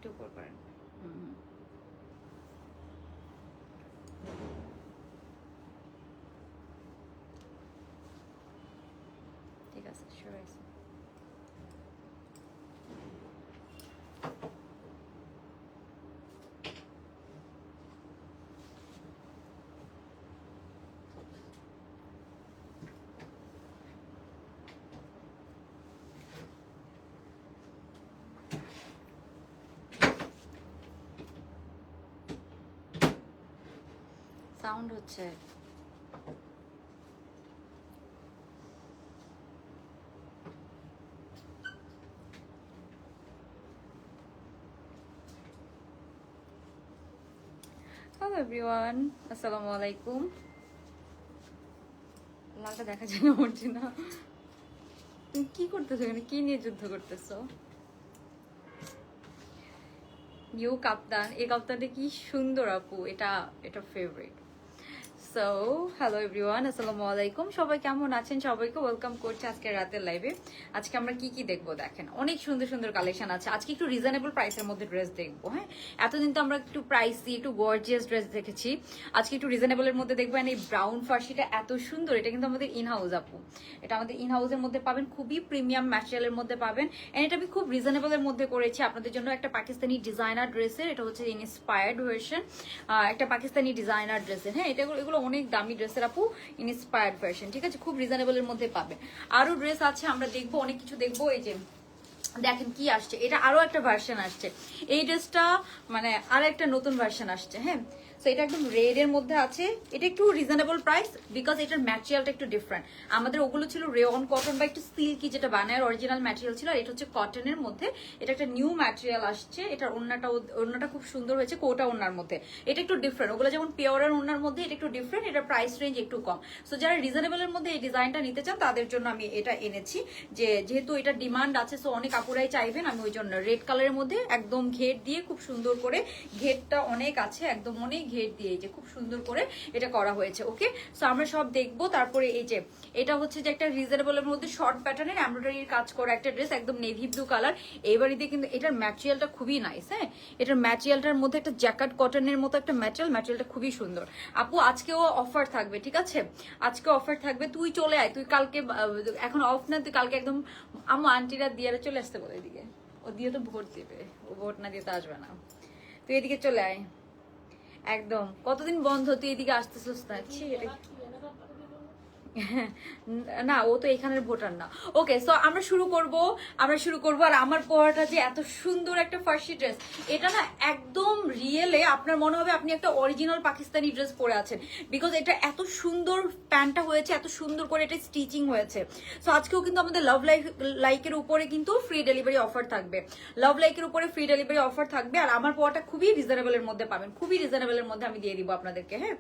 একটু উপর করেন। ঠিক আছে, সরে আছে। সাউন্ড হচ্ছে। হ্যালো এভরিওয়ান, আসসালামু আলাইকুম। লালটা দেখা যায় না, মরছি না। তুমি কি করতেছো এখানে? কি নিয়ে যুদ্ধ করতেছো? নিউ কাপ্তান, এই কাপ্তানটা কি সুন্দর আপু, এটা এটা ফেভারিট। সো হ্যালো এভরিওয়ান, আসসালামু আলাইকুম। সবাই কেমন আছেন? সবাইকে ওয়েলকাম করছি আজকে রাতের লাইভে। আজকে আমরা কি কি দেখবো দেখেন, অনেক সুন্দর সুন্দর কালেকশন আছে। আজকে একটু রিজনেবল প্রাইসের মধ্যে ড্রেস দেখবো। হ্যাঁ, এতদিন তো আমরা একটু প্রাইসি, একটু গর্জিয়াস ড্রেস দেখেছি। আজকে একটু রিজনেবলের মধ্যে দেখবো। এই ব্রাউন ফার্সিটা এত সুন্দর, এটা কিন্তু আমাদের ইন হাউস আপু। এটা আমাদের ইন হাউসের মধ্যে পাবেন, খুবই প্রিমিয়াম ম্যাটেরিয়ালের মধ্যে পাবেন। এন্ড এটা আমি খুব রিজনেবলের মধ্যে করেছি আপনাদের জন্য। একটা পাকিস্তানি ডিজাইনার ড্রেসের, এটা হচ্ছে ইন্সপায়ার্ড ভার্সন, একটা পাকিস্তানি ডিজাইনার ড্রেসের। হ্যাঁ, এটা এগুলো অনেক দামি ড্রেসের আপু, ইন্সপায়ার্ড ভার্সন। ঠিক আছে, খুব রিজনেবলের মধ্যে পাবেন। আরো ড্রেস আছে, আমরা দেখবো, অনেক কিছু দেখবো। এই যে দেখেন কি আসছে, এটা আরো একটা ভার্সন আসছে। এই ড্রেসটা মানে আর একটা নতুন ভার্সন আসছে। হ্যাঁ, সো এটা একদম রেড এর মধ্যে আছে। এটা একটু রিজনেবল প্রাইস, বিকজ এটার ম্যাটেরিয়ালটা একটু ডিফারেন্ট। আমাদের ওগুলো ছিল রেয়ন কটন বা একটু সিল্কি, যেটা বানায় অরিজিনাল ম্যাটেরিয়াল ছিল। আর এটা হচ্ছে কটনের মধ্যে, এটা একটা নিউ ম্যাটেরিয়াল আসছে। এটার ওড়নাটা খুব সুন্দর হয়েছে, কোটা ওড়নার মধ্যে। এটা একটু ডিফারেন্ট, ওগুলো যেমন পিওরের ওড়নার মধ্যে, এটা একটু ডিফারেন্ট। এটার প্রাইস রেঞ্জ একটু কম। সো যারা রিজনেবলের মধ্যে এই ডিজাইনটা নিতে চান তাদের জন্য আমি এটা এনেছি। যেহেতু এটা ডিমান্ড আছে, সো অনেক আপুরাই চাইবেন, আমি ওই জন্য রেড কালারের মধ্যে একদম ঘের দিয়ে খুব সুন্দর করে, ঘেরটা অনেক আছে, একদম অনেক ঘের দিয়ে এই যে খুব সুন্দর করে এটা করা হয়েছে। ওকে, সো আমরা সব দেখবো। তারপরে এই যে এটা হচ্ছে যে একটা রিজনেবলের মধ্যে শর্ট প্যাটার্নের এমব্রয়ডারির কাজ করা একটা ড্রেস, একদম নেভি ব্লু কালার। এবারে কিন্তু এটার ম্যাটেরিয়ালটা খুবই নাইস। হ্যাঁ, এটার ম্যাটেরিয়ালটার মধ্যে একটা জ্যাকেট কটনের মতো একটা ম্যাটেরিয়ালটা খুবই সুন্দর আপু। আজকেও অফার থাকবে, ঠিক আছে, আজকে অফার থাকবে। তুই চলে আয়, তুই কালকে, এখন অফ না, তুই কালকে একদম আমার আন্টিরা দিয়ে চলে আসতে বলে। এদিকে ও দিয়ে তো ভোট দেবে, ও ভোট না দিয়ে তো আসবে না। তুই এদিকে চলে আয়, একদম কতদিন বন্ধ, তুই এদিকে আসতেছিস না। না, ও তো এখানের ভোটার না। ওকে, সো আমরা শুরু করব। আর আমার পরাটা যে এত সুন্দর একটা ফার্সি ড্রেস, এটা না একদম রিয়েলে আপনার মনে হবে আপনি একটা অরিজিনাল পাকিস্তানি ড্রেস পরে আছেন, বিকজ এটা এত সুন্দর প্যান্টটা হয়েছে, এত সুন্দর করে এটা স্টিচিং হয়েছে। সো আজকেও কিন্তু আমাদের লাভ লাইকের উপরে কিন্তু ফ্রি ডেলিভারি অফার থাকবে। লাভ লাইকের উপরে ফ্রি ডেলিভারি অফার থাকবে। আর আমার পরাটা খুবই রিজনেবলের মধ্যে পাবেন, খুবই রিজনেবলের মধ্যে আমি দিয়ে দিব আপনাদেরকে। হ্যাঁ,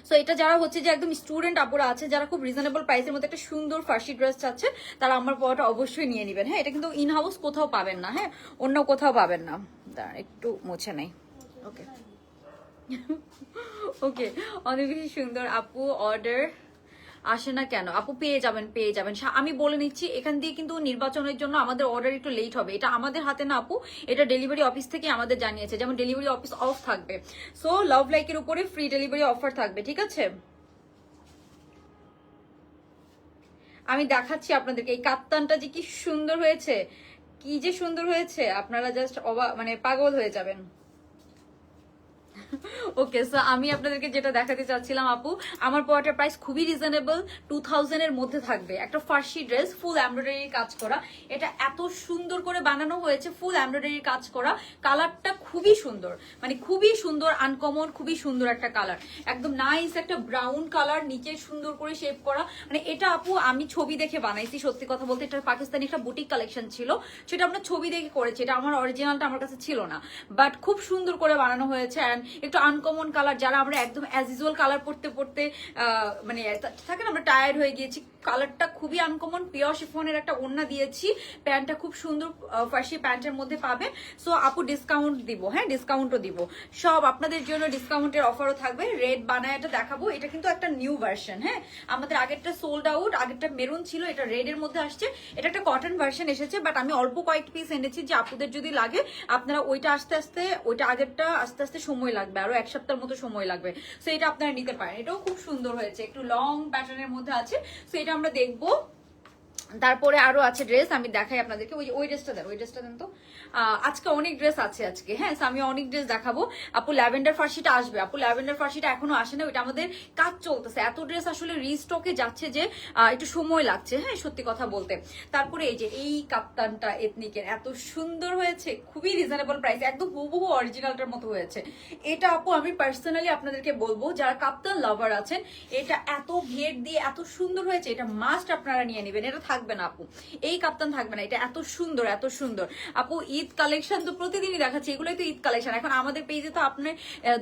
সো এটা যারা হচ্ছে যে একদম স্টুডেন্ট আপুরা আছে, যারা খুব রিজনেবল প্রাইসের মধ্যে একটা সুন্দর ফার্সি ড্রেস চাচ্ছে, তারা আমার পরাটা অবশ্যই নিয়ে নেবেন। হ্যাঁ, এটা কিন্তু ইন হাউস কোথাও পাবেন না। হ্যাঁ, অন্য কোথাও পাবেন না। দাঁড়ান একটু মুছে নেই। ওকে ওকে, অনেক বেশি সুন্দর আপু। অর্ডার আসে না কেন আপু? পেয়ে যাবেন, পেয়ে যাবেন। আমি বলে নিচ্ছি, এখান দিয়ে কিন্তু নির্বাচনের জন্য আমাদের অর্ডার একটু লেট হবে। এটা আমাদের হাতে না আপু, এটা ডেলিভারি অফিস থেকে আমাদের জানিয়েছে, যেমন ডেলিভারি অফিস অফ থাকবে। সো লাভ লাইকের উপরে ফ্রি ডেলিভারি অফার থাকবে, ঠিক আছে। আমি দেখাচ্ছি আপনাদেরকে এই কাপ্তানটা যে কি সুন্দর হয়েছে, কি যে সুন্দর হয়েছে, আপনারা জাস্ট অবাক, মানে পাগল হয়ে যাবেন। ওকে, সো আমি আপনাদেরকে যেটা দেখাতে চাচ্ছিলাম আপু, আমার পরাটার প্রাইস খুবই রিজনেবল, 2000 এর মধ্যে থাকবে। একটা ফার্সি ড্রেস, ফুল এমব্রয়ডারির কাজ করা, এটা এত সুন্দর করে বানানো হয়েছে, ফুল এমব্রয়ডারির কাজ করা। কালারটা খুবই সুন্দর, মানে খুবই সুন্দর, আনকমন, খুবই সুন্দর একটা কালার, একদম নাইস একটা ব্রাউন কালার, নিচে সুন্দর করে শেপ করা। মানে এটা আপু আমি ছবি দেখে বানাইছি, সত্যি কথা বলতে। এটা পাকিস্তানি একটা বুটিক কালেকশন ছিল, সেটা আমরা ছবি দেখে করেছি, এটা আমার অরিজিনালটা আমার কাছে ছিল না, বাট খুব সুন্দর করে বানানো হয়েছে। অ্যান্ড একটু আনকমন কালার, যারা আমরা একদম অ্যাজ ইউজুয়াল কালার পরতে পরতে মানে থাকে না আমরা টায়ার্ড হয়ে গিয়েছি, কালারটা খুবই আনকমন, পিওর শিফনের একটা ওড়না দিয়েছি, প্যান্টটা খুব সুন্দর ফার্সি প্যান্টের মধ্যে পাবেন। সো আপু ডিসকাউন্ট দিব, হ্যাঁ ডিসকাউন্টও দিব, সব আপনাদের জন্য ডিসকাউন্টের অফারও থাকবে। রেড বানায়াটা দেখাবো, এটা কিন্তু একটা নিউ ভার্সন, হ্যাঁ আমাদের আগেরটা সোল্ড আউট, আগেরটা মেরুন ছিল, এটা রেড এর মধ্যে আসছে, এটা একটা কটন ভার্সন এসেছে, বাট আমি অল্প কয়েক পিস এনেছি যে আপুদের যদি লাগে আপনারা ওইটা আস্তে আস্তে, ওইটা আগেরটা আস্তে আস্তে সময় লাগবে, আরো এক সপ্তাহের মতো সময় লাগবে, সো এটা আপনারা নিতে পারেন। এটাও খুব সুন্দর হয়েছে, একটু লং প্যাটার্নের মধ্যে আছে, সো এটা আমরা দেখবো। তারপরে আরো আছে ড্রেস, আমি দেখাই আপনাদেরকে, ওই ড্রেসটা দেন, ওই ড্রেসটা দেন তো। আজকে অনেক ড্রেস আছে আজকে, হ্যাঁ আমি অনেক ড্রেস দেখাবো। আপু ল্যাভেন্ডার ফার্সিটা আসবে, আপু ল্যাভেন্ডার ফার্সিটা এখনো আসে না, ওইটা আমাদের কাজ চলতেছে, এত ড্রেস আসলে রিস্টকে যাচ্ছে যে একটু সময় লাগছে, হ্যাঁ সত্যি কথা বলতে। তারপরে এই যে এই কাপ্তানটা এথনিকের এত সুন্দর হয়েছে, খুবই রিজনেবল প্রাইস, একদম হুবহু অরিজিনালটার মতো হয়েছে। এটা আপু আমি পার্সোনালি আপনাদেরকে বলবো, যারা কাপ্তান লাভার আছেন, এটা এত ঘের দিয়ে এত সুন্দর হয়েছে, এটা মাস্ট আপনারা নিয়ে নেবেন, এটা থাকবে না আপু, এই কাপ্তান থাকবে না, এটা এত সুন্দর এত সুন্দর। আপু ঈদ কালেকশন তো প্রতিদিনই দেখাচ্ছি, এগুলোই তো ঈদ কালেকশন। এখন আমাদের পেজে তো আপনি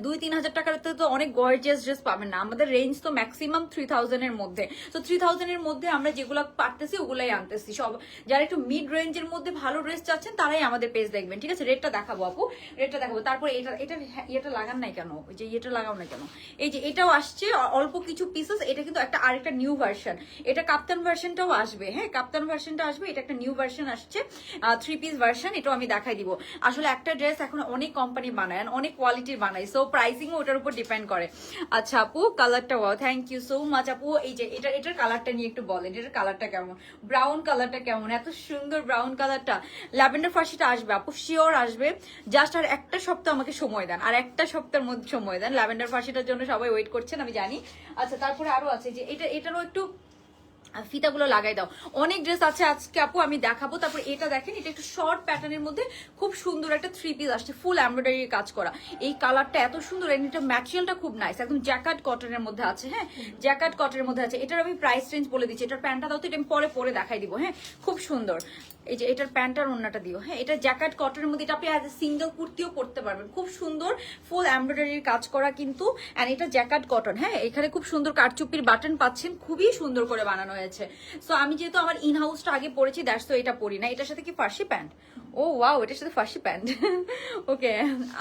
2-3 হাজার টাকার তো অনেক গর্জিয়াস ড্রেস পাবেন না, আমাদের রেঞ্জ তো ম্যাক্সিমাম 3000 এর মধ্যে, তো 3000 এর মধ্যে আমরা যেগুলো পারতেছি ওগুলাই আনতেছি। সব যারা একটু মিড রেঞ্জের মধ্যে ভালো ড্রেস চাচ্ছেন তারাই আমাদের পেজ দেখবেন, ঠিক আছে। রেটটা দেখাবো আপু, রেটটা দেখাবো। তারপর এটা লাগান নাই কেন, ওই যে এটা লাগাও না কেন, এই যে এটাও আসছে অল্প কিছু পিসেস, এটা কিন্তু একটা আরেকটা নিউ ভার্সন, এটা কাপ্তান ভার্সনটাও আসবে, হ্যাঁ কাপ্তান ভার্সনটা আসবে, এটা একটা নিউ ভার্সন আসছে 3 পিস ভার্সন, এটাও আমি দেখাই দিব। আসলে একটা ড্রেস এখন অনেক কোম্পানি বানায়, অনেক কোয়ালিটির বানায়, সো প্রাইসিংও ওটার উপর ডিপেন্ড করে। আচ্ছা আপু কালারটা wow, thank you so much আপু। এই যে এটার কালারটা নিয়ে একটু বলেন, এটার কালারটা কেমন, ব্রাউন কালারটা কেমন, এত সুন্দর ব্রাউন কালারটা। ল্যাভেন্ডার ফার্সিটা আসবে আপু, শিওর আসবে, জাস্ট আর একটা সপ্তাহ আমাকে সময় দেন, আর একটা সপ্তাহের মধ্যে সময় দেন, ল্যাভেন্ডার ফার্সিটার জন্য সবাই ওয়েট করছেন আমি জানি। আচ্ছা তারপরে আরো আছে যে এটারও একটু ফিতাগুলো লাগাই দাও, অনেক ড্রেস আছে আজকে আপু আমি দেখাবো। তারপর এটা দেখেন, এটা একটু শর্ট প্যাটার্নের মধ্যে খুব সুন্দর একটা 3 পিস আসছে, ফুল এমব্রয়ডারি কাজ করা, এই কালারটা এত সুন্দর, এটা ম্যাটেরিয়ালটা খুব নাইস, একদম জ্যাকেট কটনের মধ্যে আছে, হ্যাঁ জ্যাকেট কটনের মধ্যে আছে। এটার আমি প্রাইস রেঞ্জ বলে দিচ্ছি, এটার প্যান্টটা দাও তো, এটা আমি পরে দেখাই দিব, হ্যাঁ খুব সুন্দর। এই যে এটার প্যান্টার ওন্নাটা দিও, হ্যাঁ এটা জ্যাকেট কটনের মধ্যে, এটা আপনি অ্যাজ এ সিঙ্গেল কুর্তিও পরতে পারবেন, খুব সুন্দর ফুল এমব্রয়ডারির কাজ করা কিন্তু, এন্ড এটা জ্যাকেট কটন, হ্যাঁ এখানে খুব সুন্দর কারচুপির বাটন পাচ্ছেন, খুবই সুন্দর করে বানানো হয়েছে। সো আমি যেহেতু আমার ইন হাউসটা আগে পরেছি, দ্যাটস তো এটা পরি না। এটার সাথে কি ফার্সি প্যান্ট, ও ওয়াও এটার সাথে ফার্সি প্যান্ট, ওকে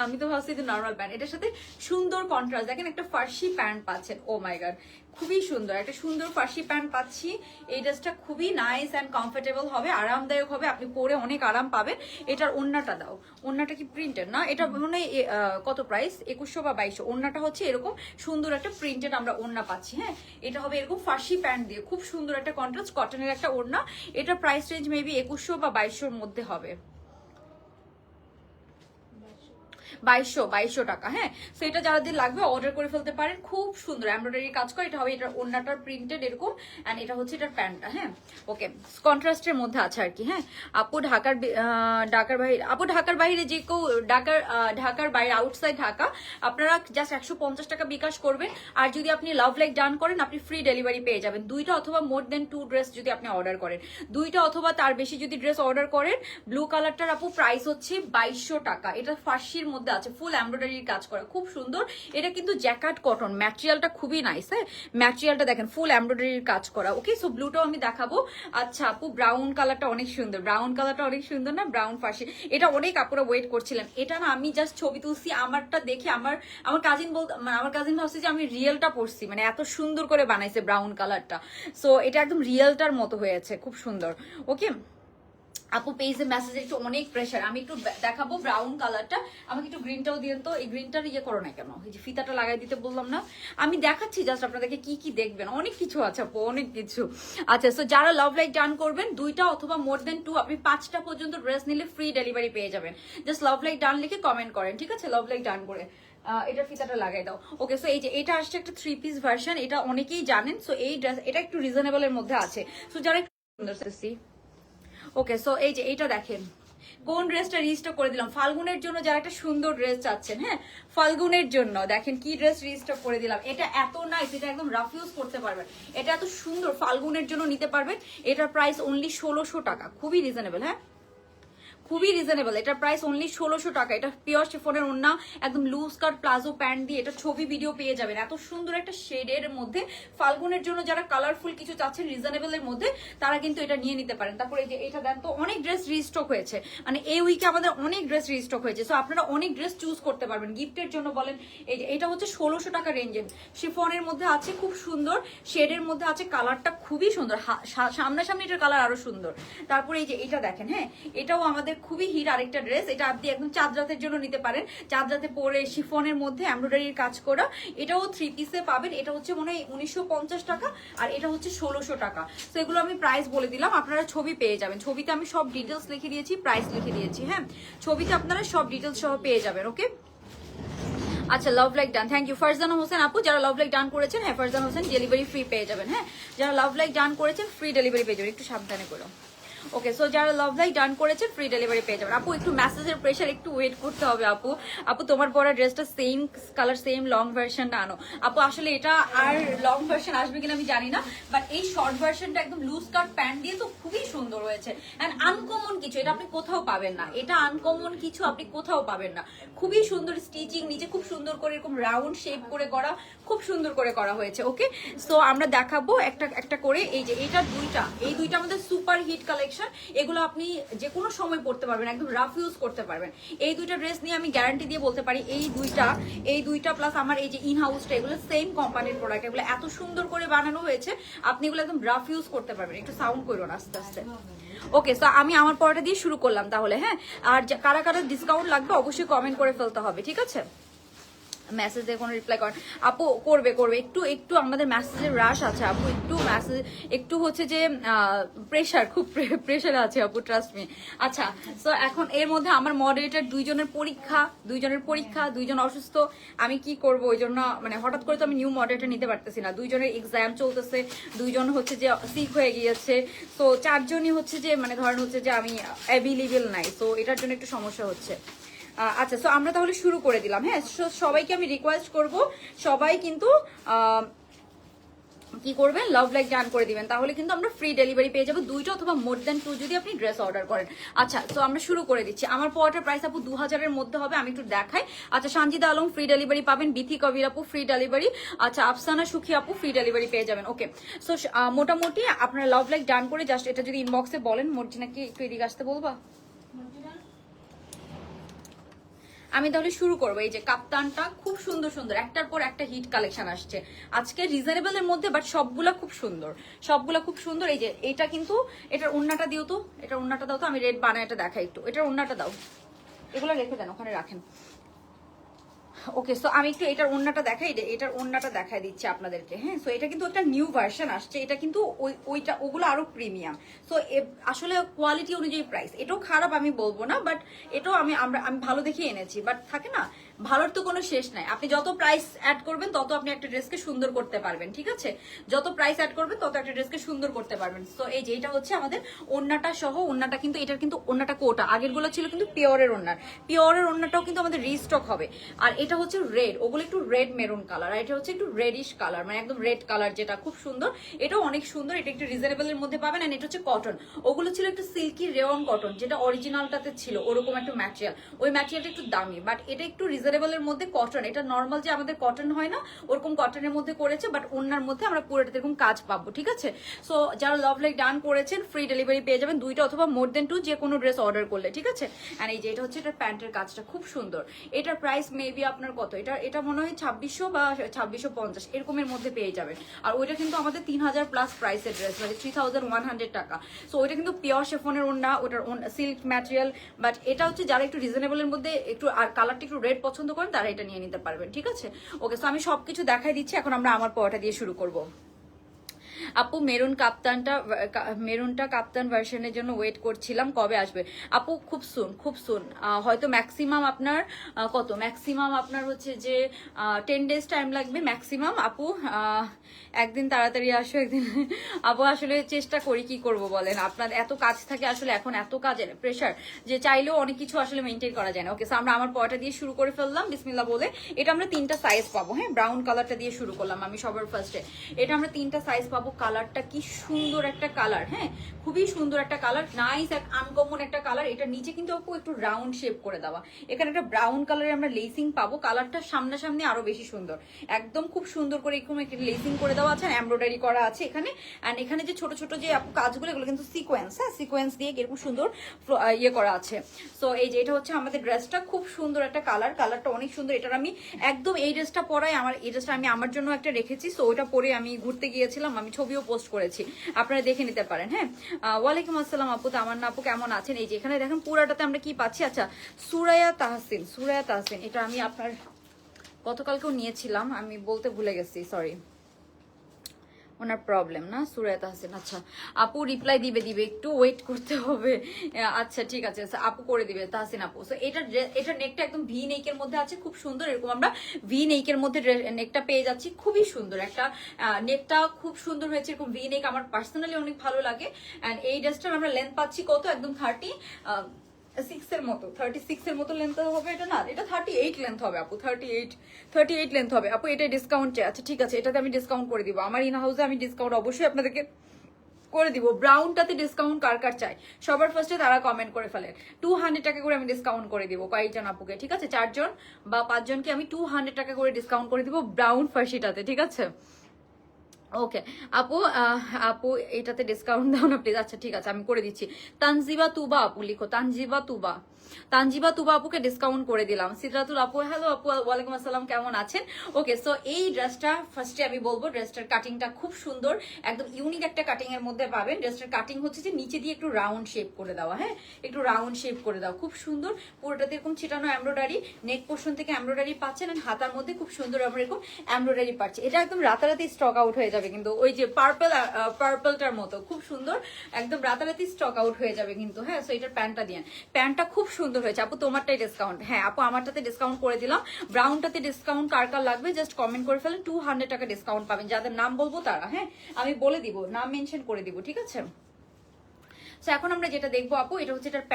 আমি তো ভাবছি যে নর্মাল প্যান্ট, এটার সাথে সুন্দর কন্ট্রাস্ট, দেখেন একটা ফার্সি প্যান্ট পাচ্ছেন, ও মাই গড খুবই সুন্দর একটা সুন্দর ফার্সি প্যান্ট পাচ্ছি। এই ড্রেসটা খুবই নাইস অ্যান্ড কমফোর্টেবল হবে, আরামদায়ক হবে, আপনি পরে অনেক আরাম পাবেন। এটার ওন্নাটা দাও, ওন্নাটা কি প্রিন্টেড না, এটা মনে হয় কত প্রাইস 2100 বা 2200, ওন্নাটা হচ্ছে এরকম সুন্দর একটা প্রিন্টেড আমরা ওন্না পাচ্ছি, হ্যাঁ এটা হবে এরকম ফার্সি প্যান্ট দিয়ে, খুব সুন্দর একটা কন্ট্রাস্ট কটনের একটা ওন্না। এটা প্রাইস রেঞ্জ মেবি 2100 বা 2200 মধ্যে হবে, 2200 টাকা, হ্যাঁ সো এটা যাদের লাগবে অর্ডার করে ফেলতে পারেন, খুব সুন্দর এমব্রয়ডারি কাজ করে, এটা হবে এটার ওন্নাটার প্রিন্টেড এরকম, এন্ড এটা হচ্ছে এটার প্যান্টটা, হ্যাঁ ওকে কন্ট্রাস্টের মধ্যে আছে আর কি। হ্যাঁ আপু ঢাকার বাইরে, আপু ঢাকার বাইরে যে কেউ, ঢাকার বাইরে আউটসাইড ঢাকা আপনারা জাস্ট 150 টাকা বিকাশ করবেন, আর যদি আপনি লাভ লাইক ডান করেন আপনি ফ্রি ডেলিভারি পেয়ে যাবেন, 2টা অথবা মোর দেন 2 ড্রেস যদি আপনি অর্ডার করেন, 2টা অথবা তার বেশি যদি ড্রেস অর্ডার করেন। ব্লু কালারটার আপু প্রাইস হচ্ছে 2200 টাকা, এটা ফার্সির মধ্যে আছে, ফুল এমব্রয়ডারির কাজ করা, খুব সুন্দর। এটা কিন্তু জ্যাকেট কটন, ম্যাটেরিয়ালটা খুবই নাইস, হ্যাঁ ম্যাটেরিয়ালটা দেখেন ফুল এমব্রয়ডারির কাজ করা, ওকে সো ব্লুটাও আমি দেখাবো। আচ্ছা আপু ব্রাউন কালারটা অনেক সুন্দর, ব্রাউন কালারটা অনেক সুন্দর না, ব্রাউন ফার্সি, এটা অনেক আপুরা ওয়েট করছিলেন। এটা না আমি জাস্ট ছবি তুলছি, আমারটা দেখে আমার কাজিন আমার কাজিন ভাবছে যে আমি রিয়েলটা পরছি, মানে এত সুন্দর করে বানাইছে ব্রাউন কালারটা, সো এটা একদম রিয়েলটার মতো হয়েছে, খুব সুন্দর। ওকে আপু পেজে মেসেজ একটু অনেক প্রেশার, আমি একটু দেখাবো ব্রাউন কালারটা, আমাকে একটু গ্রিনটাও দিন তো, এই গ্রিনটার ইয়ে করো না কেন, এই যে ফিতাটা লাগাই দিতে বললাম না, আমি দেখাচ্ছি জাস্ট আপনাদেরকে কি কি দেখবেন, অনেক কিছু আছে আপু অনেক কিছু। আচ্ছা সো যারা লাভ লাইক ডান করবেন 2টা অথবা মোর দেন 2, আপনি 5টা পর্যন্ত ড্রেস নিলে ফ্রি ডেলিভারি পেয়ে যাবেন, জাস্ট লাভ লাইক ডান লিখে কমেন্ট করেন, ঠিক আছে লাভ লাইক ডান করে এটার ফিতাটা লাগাই দাও। ওকে সো এই যে এটা আসছে একটা 3 পিস ভার্সন, এটা অনেকেই জানেন, সো এই ড্রেস এটা একটু রিজনেবল এর মধ্যে আছে, সো যারা সুন্দর সি। ওকে সো এই যে এইটা দেখেন, কোন ড্রেসটা রিস্টক করে দিলাম ফাল্গুনের জন্য, যারা একটা সুন্দর ড্রেস চাচ্ছেন, হ্যাঁ ফাল্গুনের জন্য দেখেন কি ড্রেস রিস্টক করে দিলাম, এটা এত নাইস, এটা একদম রাফ ইউজ করতে পারবেন, এটা এত সুন্দর ফাল্গুনের জন্য নিতে পারবেন। এটার প্রাইস অনলি 1600 টাকা, খুবই রিজনেবল, হ্যাঁ খুবই রিজনেবল, এটার প্রাইস অনলি 1600 টাকা। এটা পিওর শিফনের ওড়না, একদম লুজ কাট প্লাজো প্যান্ট দিয়ে এটা ছবি ভিডিও পেয়ে যাবেন। এত সুন্দর একটা শেডের মধ্যে ফাল্গুনের জন্য যারা কালারফুল কিছু চাচ্ছেন রিজনেবলের মধ্যে তারা কিন্তু এটা নিয়ে নিতে পারেন। তারপরে এই যে এটা দেন তো, অনেক ড্রেস রিস্টক হয়েছে, মানে এই উইকে আমাদের অনেক ড্রেস রিস্টক হয়েছে। সো আপনারা অনেক ড্রেস চুজ করতে পারবেন গিফটের জন্য বলেন। এই যে এটা হচ্ছে 1600 টাকা রেঞ্জের শিফনের মধ্যে আছে, খুব সুন্দর শেডের মধ্যে আছে, কালারটা খুবই সুন্দর, সামনাসামনি এটার কালার আরো সুন্দর। তারপরে এই যে এটা দেখেন, হ্যাঁ এটাও আমাদের খুবই হিট আরেকটা ড্রেস। এটা আপনি একদম চাঁদ রাতের জন্য নিতে পারেন, চাঁদ রাতে পরে শিফনের মধ্যে এমব্রয়ডারির কাজ করা। এটাও 3 পিসে পাবেন। এটা হচ্ছে মনে হয় 1950 টাকা আর এটা হচ্ছে 1600 টাকা। তো এগুলো আমি প্রাইস বলে দিলাম, আপনারা ছবি পেয়ে যাবেন। ছবিতে আমি সব ডিটেলস লিখে দিয়েছি, প্রাইস লিখে দিয়েছি। হ্যাঁ ছবিতে আপনারা সব ডিটেলস সহ পেয়ে যাবেন। ওকে আচ্ছা, love like done, thank you Farzana Hossain আপু। যারা লাভ লাইক ডান করেছেন, হ্যাঁ ফারজানা হোসেন ডেলিভারি ফ্রি পেয়ে যাবেন। হ্যাঁ যারা লাভ লাইক ডান করেছেন ফ্রি ডেলিভারি পেয়ে যাবেন, একটু সাবধানে করো। ওকে সো যারা লাভ লাইক ডান করেছেন ফ্রি ডেলিভারি পেয়ে যাবেন। আপু একটু মেসেজের প্রেশার, একটু ওয়েট করতে হবে আপু। আপু তোমার পরা ড্রেসটা সেম কালার সেম লং ভার্সনটা আনো আপু। আসলে এটা আর লং ভার্সন আসবে কিনা আমি জানি না, বাট এই শর্ট ভার্সনটা একদম লুজ কাট প্যান্ট দিয়ে তো খুবই সুন্দর হয়েছে। এন্ড আনকমন কিছু, এটা আপনি কোথাও পাবেন না, এটা আনকমন কিছু আপনি কোথাও পাবেন না। খুবই সুন্দর স্টিচিং, নিচে খুব সুন্দর করে এরকম রাউন্ড শেপ করে করা, খুব সুন্দর করে করা হয়েছে। ওকে সো আমরা দেখাবো একটা একটা করে। এই যে এটা এই দুইটা আমাদের সুপার হিট কালেকশন, এগুলো আপনি যে কোনো সময় পড়তে পারবেন, একদম রাফ ইউজ করতে পারবেন। এই দুইটা ড্রেস নিয়ে আমি গ্যারান্টি দিয়ে বলতে পারি, এই দুইটা প্লাস আমার এই যে ইন হাউসটা, এগুলো সেম কোম্পানির প্রোডাক্ট। এগুলো এত সুন্দর করে বানানো হয়েছে, আপনি এগুলো একদম রাফ ইউজ করতে পারবেন। একটু সাউন্ড করুন আস্তে আস্তে। ওকে সো আমি আমার পড়াটা দিয়ে শুরু করলাম তাহলে। হ্যাঁ আর কারা কারা ডিসকাউন্ট লাগবে অবশ্যই কমেন্ট করে ফেলতে হবে, ঠিক আছে? মেসেজে কোনো রিপ্লাই করেন আপু? করবে একটু আমাদের মেসেজের রাশ আছে আপু, একটু মেসেজ একটু হচ্ছে যে প্রেশার, খুব প্রেশার আছে আপু, ট্রাস্ট মি। আচ্ছা সো এখন এর মধ্যে আমার মডারেটর দুইজনের পরীক্ষা, দুইজন অসুস্থ। আমি কি করব, ওই জন্য মানে হঠাৎ করে তো আমি নিউ মডারেটর নিতে পারতেছি না। দুইজনের এক্সাম চলতেছে, দুইজন হচ্ছে যে সিক হয়ে গিয়েছে। তো চারজনই হচ্ছে যে মানে ধরেন হচ্ছে যে আমি অ্যাভেলেবেল নাই, তো এটার জন্য একটু সমস্যা হচ্ছে। আচ্ছা সো আমরা তাহলে শুরু করে দিলাম। হ্যাঁ সবাইকে আমি রিকোয়েস্ট করব, সবাই কিন্তু কি করবেন, লাভ লাইক ডান করে দিবেন, তাহলে কিন্তু আমরা ফ্রি ডেলিভারি পেয়ে যাবো, 2টা অথবা মোর দেন 2 যদি আপনি ড্রেস অর্ডার করেন। আচ্ছা তো আমরা শুরু করে দিচ্ছি। আমার পড়াটার প্রাইস আপু 2000-এর মধ্যে হবে, আমি একটু দেখাই। আচ্ছা সানজিদা আলম ফ্রি ডেলিভারি পাবেন, বিথি কবির আপু ফ্রি ডেলিভারি, আচ্ছা আফসানা সুখী আপু ফ্রি ডেলিভারি পেয়ে যাবেন। ওকে সো মোটামুটি আপনারা লাভ লাইক ডান করে জাস্ট এটা যদি ইনবক্সে বলেন। মর্জিনাকে একটু এদিকে আসতে বলবা? আমি তাহলে শুরু করবো। এই যে কাপ্তানটা খুব সুন্দর সুন্দর, একটার পর একটা হিট কালেকশন আসছে আজকে রিজনেবল এর মধ্যে, বাট সবগুলা খুব সুন্দর। এই যে এটা কিন্তু এটার ওন্নাটা দিও তো, এটার ওন্নাটা দাও তো, আমি রেড বানায় এটা দেখাই একটু, এটার ওন্নাটা দাও, এগুলো রেখে দেন ওখানে রাখেন। ওকে সো আমি একটু এটার ওন্নাটা দেখাই, এটার ওন্নাটা দেখাই দিচ্ছি আপনাদেরকে। হ্যাঁ সো এটা কিন্তু একটা নিউ ভার্সন আসছে, এটা কিন্তু ওগুলো আরো প্রিমিয়াম। সো আসলে কোয়ালিটি অনুযায়ী প্রাইস, এটাও খারাপ আমি বলবো না, বাট এটাও আমি ভালো দেখে এনেছি। বাট থাকে না, ভালোর তো কোনো শেষ নাই। আপনি যত প্রাইস অ্যাড করবেন তত আপনি একটা ড্রেসকে সুন্দর করতে পারবেন, ঠিক আছে? যত প্রাইস অ্যাড করবেন তত একটা ড্রেসকে সুন্দর করতে পারবেন। সো এই যে এটা হচ্ছে আমাদের ওন্নাটা সহ, ওন্নাটা কিন্তু এটার কিন্তু ওন্নাটা কোটা, আগেরগুলো ছিল কিন্তু পিওরের ওন্নাটাও কিন্তু আমাদের রিস্টক হবে। আর এটা হচ্ছে রেড, ওগুলো একটু রেড মেরুন কালার, আর এটা হচ্ছে একটু রেডিশ কালার, মানে একদম রেড কালার, যেটা খুব সুন্দর। এটাও অনেক সুন্দর, এটা একটু রিজনেবল এর মধ্যে পাবেন। এন্ড এটা হচ্ছে কটন, ওগুলো ছিল একটু সিল্কি রেওন কটন, যেটা অরিজিনালটাতে ছিল ওরকম একটা ম্যাটেরিয়াল। ওই ম্যাটেরিয়ালটা একটু দামি, বাট এটা একটু রিজনেবল এর মধ্যে কটন। এটা নর্মাল যে আমাদের কটন হয় না ওরকম কটনের মধ্যে করেছে, বাট ওনার মধ্যে আমরা পুরোটা এরকম কাজ পাবো, ঠিক আছে? সো যারা লাভ লাইক ডান করেছেন ফ্রি ডেলিভারি পেয়ে যাবেন, 2টা অথবা মোর দেন 2 যে কোনো ড্রেস অর্ডার করলে, ঠিক আছে? এন্ড এই যে এটা হচ্ছে এটার প্যান্টের কাজটা খুব সুন্দর। এটার প্রাইস মেবি আপনার কত, এটা মনে হয় 2600 বা 2650 এরকমের মধ্যে পেয়ে যাবেন। আর ওইটা কিন্তু আমাদের 3000 প্লাস প্রাইসের ড্রেস, মানে 3100 টাকা। সো ওইটা কিন্তু পিওর শেফনের ওন্না, ওটার সিল্ক ম্যাটেরিয়াল। বাট এটা হচ্ছে যারা একটু রিজনেবল এর মধ্যে একটু আর কালারটা একটু রেড পছন্দ করেন তারা এটা নিয়ে নিতে পারবেন, ঠিক আছে? ওকে সো আমি সবকিছু দেখাই দিচ্ছি, এখন আমরা আমার পড়াটা দিয়ে শুরু করব। আপু মেরুনটা কাপ্তান ভার্সনের জন্য ওয়েট করছিলাম, কবে আসবে আপু? খুব সুন হয়তো ম্যাক্সিমাম আপনার ম্যাক্সিমাম আপনার হচ্ছে যে 10 ডেজ টাইম লাগবে ম্যাক্সিমাম আপু। একদিন তাড়াতাড়ি আসো একদিন। আপু আসলে চেষ্টা করি, কি করব বলেন, আপনার এত কাজ থাকে আসলে, এখন এত কাজের প্রেশার যে চাইলেও অনেক কিছু আসলে মেনটেন করা যায় না। ওকে সো আমরা আমার পড়াটা দিয়ে শুরু করে ফেললাম বিসমিল্লাহ বলে। এটা আমরা 3টা সাইজ পাবো। হ্যাঁ ব্রাউন কালারটা দিয়ে শুরু করলাম আমি সবার ফার্স্টে। এটা আমরা 3টা সাইজ পাবো, কালারটা কি সুন্দর একটা কালার, হ্যাঁ খুবই সুন্দর একটা কালার, নাইস এক আনকমন একটা কালার। এটার নিচে কিন্তু আপু একটু রাউন্ড শেপ করে দেওয়া, এখানে একটা ব্রাউন কালারের আমরা লেসিং পাবো, কালারটা সামনাসামনি আরো বেশি সুন্দর, একদম খুব সুন্দর করে এরকম একটা লেসিং করে দেওয়া আছে, এমব্রয়ডারি করা আছে এখানে। অ্যান্ড এখানে যে ছোট ছোট যে আপু কাজগুলো এগুলো কিন্তু সিকোয়েন্স, হ্যাঁ সিকোয়েন্স দিয়ে এরকম সুন্দর ইয়ে করা আছে। সো এই যে এটা হচ্ছে আমাদের ড্রেসটা, খুব সুন্দর একটা কালার, কালারটা অনেক সুন্দর। এটার আমি একদম এই ড্রেসটা পরাই, আমার এই ড্রেসটা আমি আমার জন্য একটা রেখেছি, সো ওটা পরে আমি ঘুরতে গিয়েছিলাম, আমি ছবিও পোস্ট করেছি, আপনারা দেখে নিতে পারেন। হ্যাঁ ওয়ালাইকুম আসসালাম আপু, তামান্না আপু কেমন আছেন? এই যে এখানে দেখেন পুরাটাতে আমরা কি পাচ্ছি, আচ্ছা সুরায়া তাহসিন, সুরায়া তাহসিন, এটা আমি আপনার গতকালকেও নিয়েছিলাম, আমি বলতে ভুলে গেছি, সরি ওনার প্রবলেম না, সুরায়া তাহসিন। আচ্ছা আপু রিপ্লাই দিবে একটু ওয়েট করতে হবে। আচ্ছা ঠিক আছে আপু করে দিবে তাহসিন আপু। সো এটা নেকটা একদম ভি নেকের মধ্যে আছে, খুব সুন্দর, এরকম আমরা ভি নেকের মধ্যে নেকটা পেয়ে যাচ্ছি, খুবই সুন্দর একটা নেকটা, খুব সুন্দর হয়েছে এরকম ভি নেক, আমার পার্সোনালি অনেক ভালো লাগে। অ্যান্ড এই ড্রেসটার আমরা লেন্থ পাচ্ছি কত, একদম 36 এর মতো, 36 এর মতো লেন্থ হবে, এটা না এটা 38 লেন্থ হবে আপু, 38 লেন্থ হবে আপু, এটা ডিসকাউন্ট চাই। আচ্ছা ঠিক আছে, এটাতে আমি ডিসকাউন্ট করে দিব, আমার ইন হাউসে আমি ডিসকাউন্ট অবশ্যই আপনাদেরকে করে দিব। ব্রাউনটাতে ডিসকাউন্ট কার কার চাই সবার ফার্স্টে তারা কমেন্ট করে ফেলে, 200 টাকা করে আমি ডিসকাউন্ট করে দিব কয়েকজন আপুকে, ঠিক আছে 4 জন বা 5 জনকে আমি 200 টাকা করে ডিসকাউন্ট করে দিব ব্রাউন ফার্সিটাতে, ঠিক আছে ওকে আপু। আপু এটাতে ডিসকাউন্ট দাও না প্লিজ। আচ্ছা ঠিক আছে আমি করে দিচ্ছি। তানজিবা তুবা আপু লিখো, তানজিবা তুবা আপুকে ডিসকাউন্ট করে দিলাম। সিদরাতুল আপু হ্যালো আপু, ওয়ালাইকুম আসসালাম কেমন আছেন? ওকে সো এই ড্রেসটা ফার্স্টে আমি বলবো, ড্রেসটার কাটিংটা খুব সুন্দর, একদম ইউনিক একটা কাটিং এর মধ্যে পাবেন। ড্রেসটার কাটিং হচ্ছে যে নিচে দিয়ে একটু রাউন্ড শেপ করে দেওয়া, হ্যাঁ একটু রাউন্ড শেপ করে দাও, খুব সুন্দর, পুরোটাতে এরকম ছিটানো এমব্রয়ডারি, নেক পোর্শন থেকে এমব্রয়ডারি পাচ্ছেন, আর হাতার মধ্যে খুব সুন্দর আমরা এরকম এমব্রয়ডারি পাচ্ছি। এটা একদম রাতারাতি স্টক আউট হয়ে যাবে কিন্তু, ওই যে পার্পলটার মতো খুব সুন্দর, একদম রাতারাতি স্টক আউট হয়ে যাবে কিন্তু, হ্যাঁ সো এটার প্যান্টটা দিয়ে, প্যান্টটা খুব সুন্দর হয়েছে আপু, তোমারটাই ডিসকাউন্ট, হ্যাঁ আপু আমারটাতে ডিসকাউন্ট করে দিলাম। ব্রাউনটাতে ডিসকাউন্ট কার কার লাগবে জাস্ট কমেন্ট করে ফেলেন, 200 টাকা ডিসকাউন্ট পাবেন, যাদের নাম বলবো তারা, হ্যাঁ আমি বলে দিব, নাম মেনশন করে দিব, ঠিক আছে। এখন আমরা যেটা দেখবো আপু, এটা হচ্ছে এটার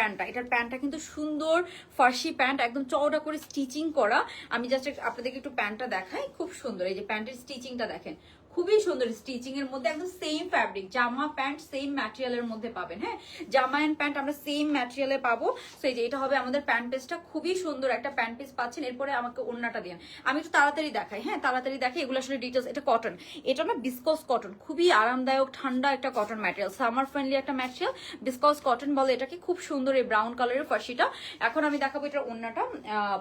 প্যান্টটা কিন্তু সুন্দর ফার্সি প্যান্ট, একদম চওড়া করে স্টিচিং করা। আমি জাস্ট আপনাদেরকে একটু প্যান্টটা দেখাই, খুব সুন্দর, এই যে প্যান্টের স্টিচিংটা দেখেন, খুবই সুন্দর স্টিচিং এর মধ্যে, একদম সেম ফ্যাব্রিক, জামা প্যান্ট সেম ম্যাটেরিয়ালের মধ্যে পাবেন, হ্যাঁ জামা এন্ড প্যান্ট আমরা সেম ম্যাটেরিয়ালে পাবো। সো এই যে এটা হবে আমাদের প্যান্ট পিসটা, খুবই সুন্দর একটা প্যান্ট পিস পাচ্ছেন। এরপরে আমাকে ওড়নাটা দিন, আমি একটু তাড়াতাড়ি দেখাই, হ্যাঁ তাড়াতাড়ি দেখাই, এগুলো আসলে ডিটেলস। এটা কটন, এটা না বিসকস কটন, খুবই আরামদায়ক ঠান্ডা একটা কটন ম্যাটেরিয়াল, সামার ফ্রেন্ডলি একটা ম্যাটেরিয়াল, বিসকস কটন বলে এটাকে, খুব সুন্দর এই ব্রাউন কালারের ফার্সিটা। এখন আমি দেখাবো এটার ওড়নাটা,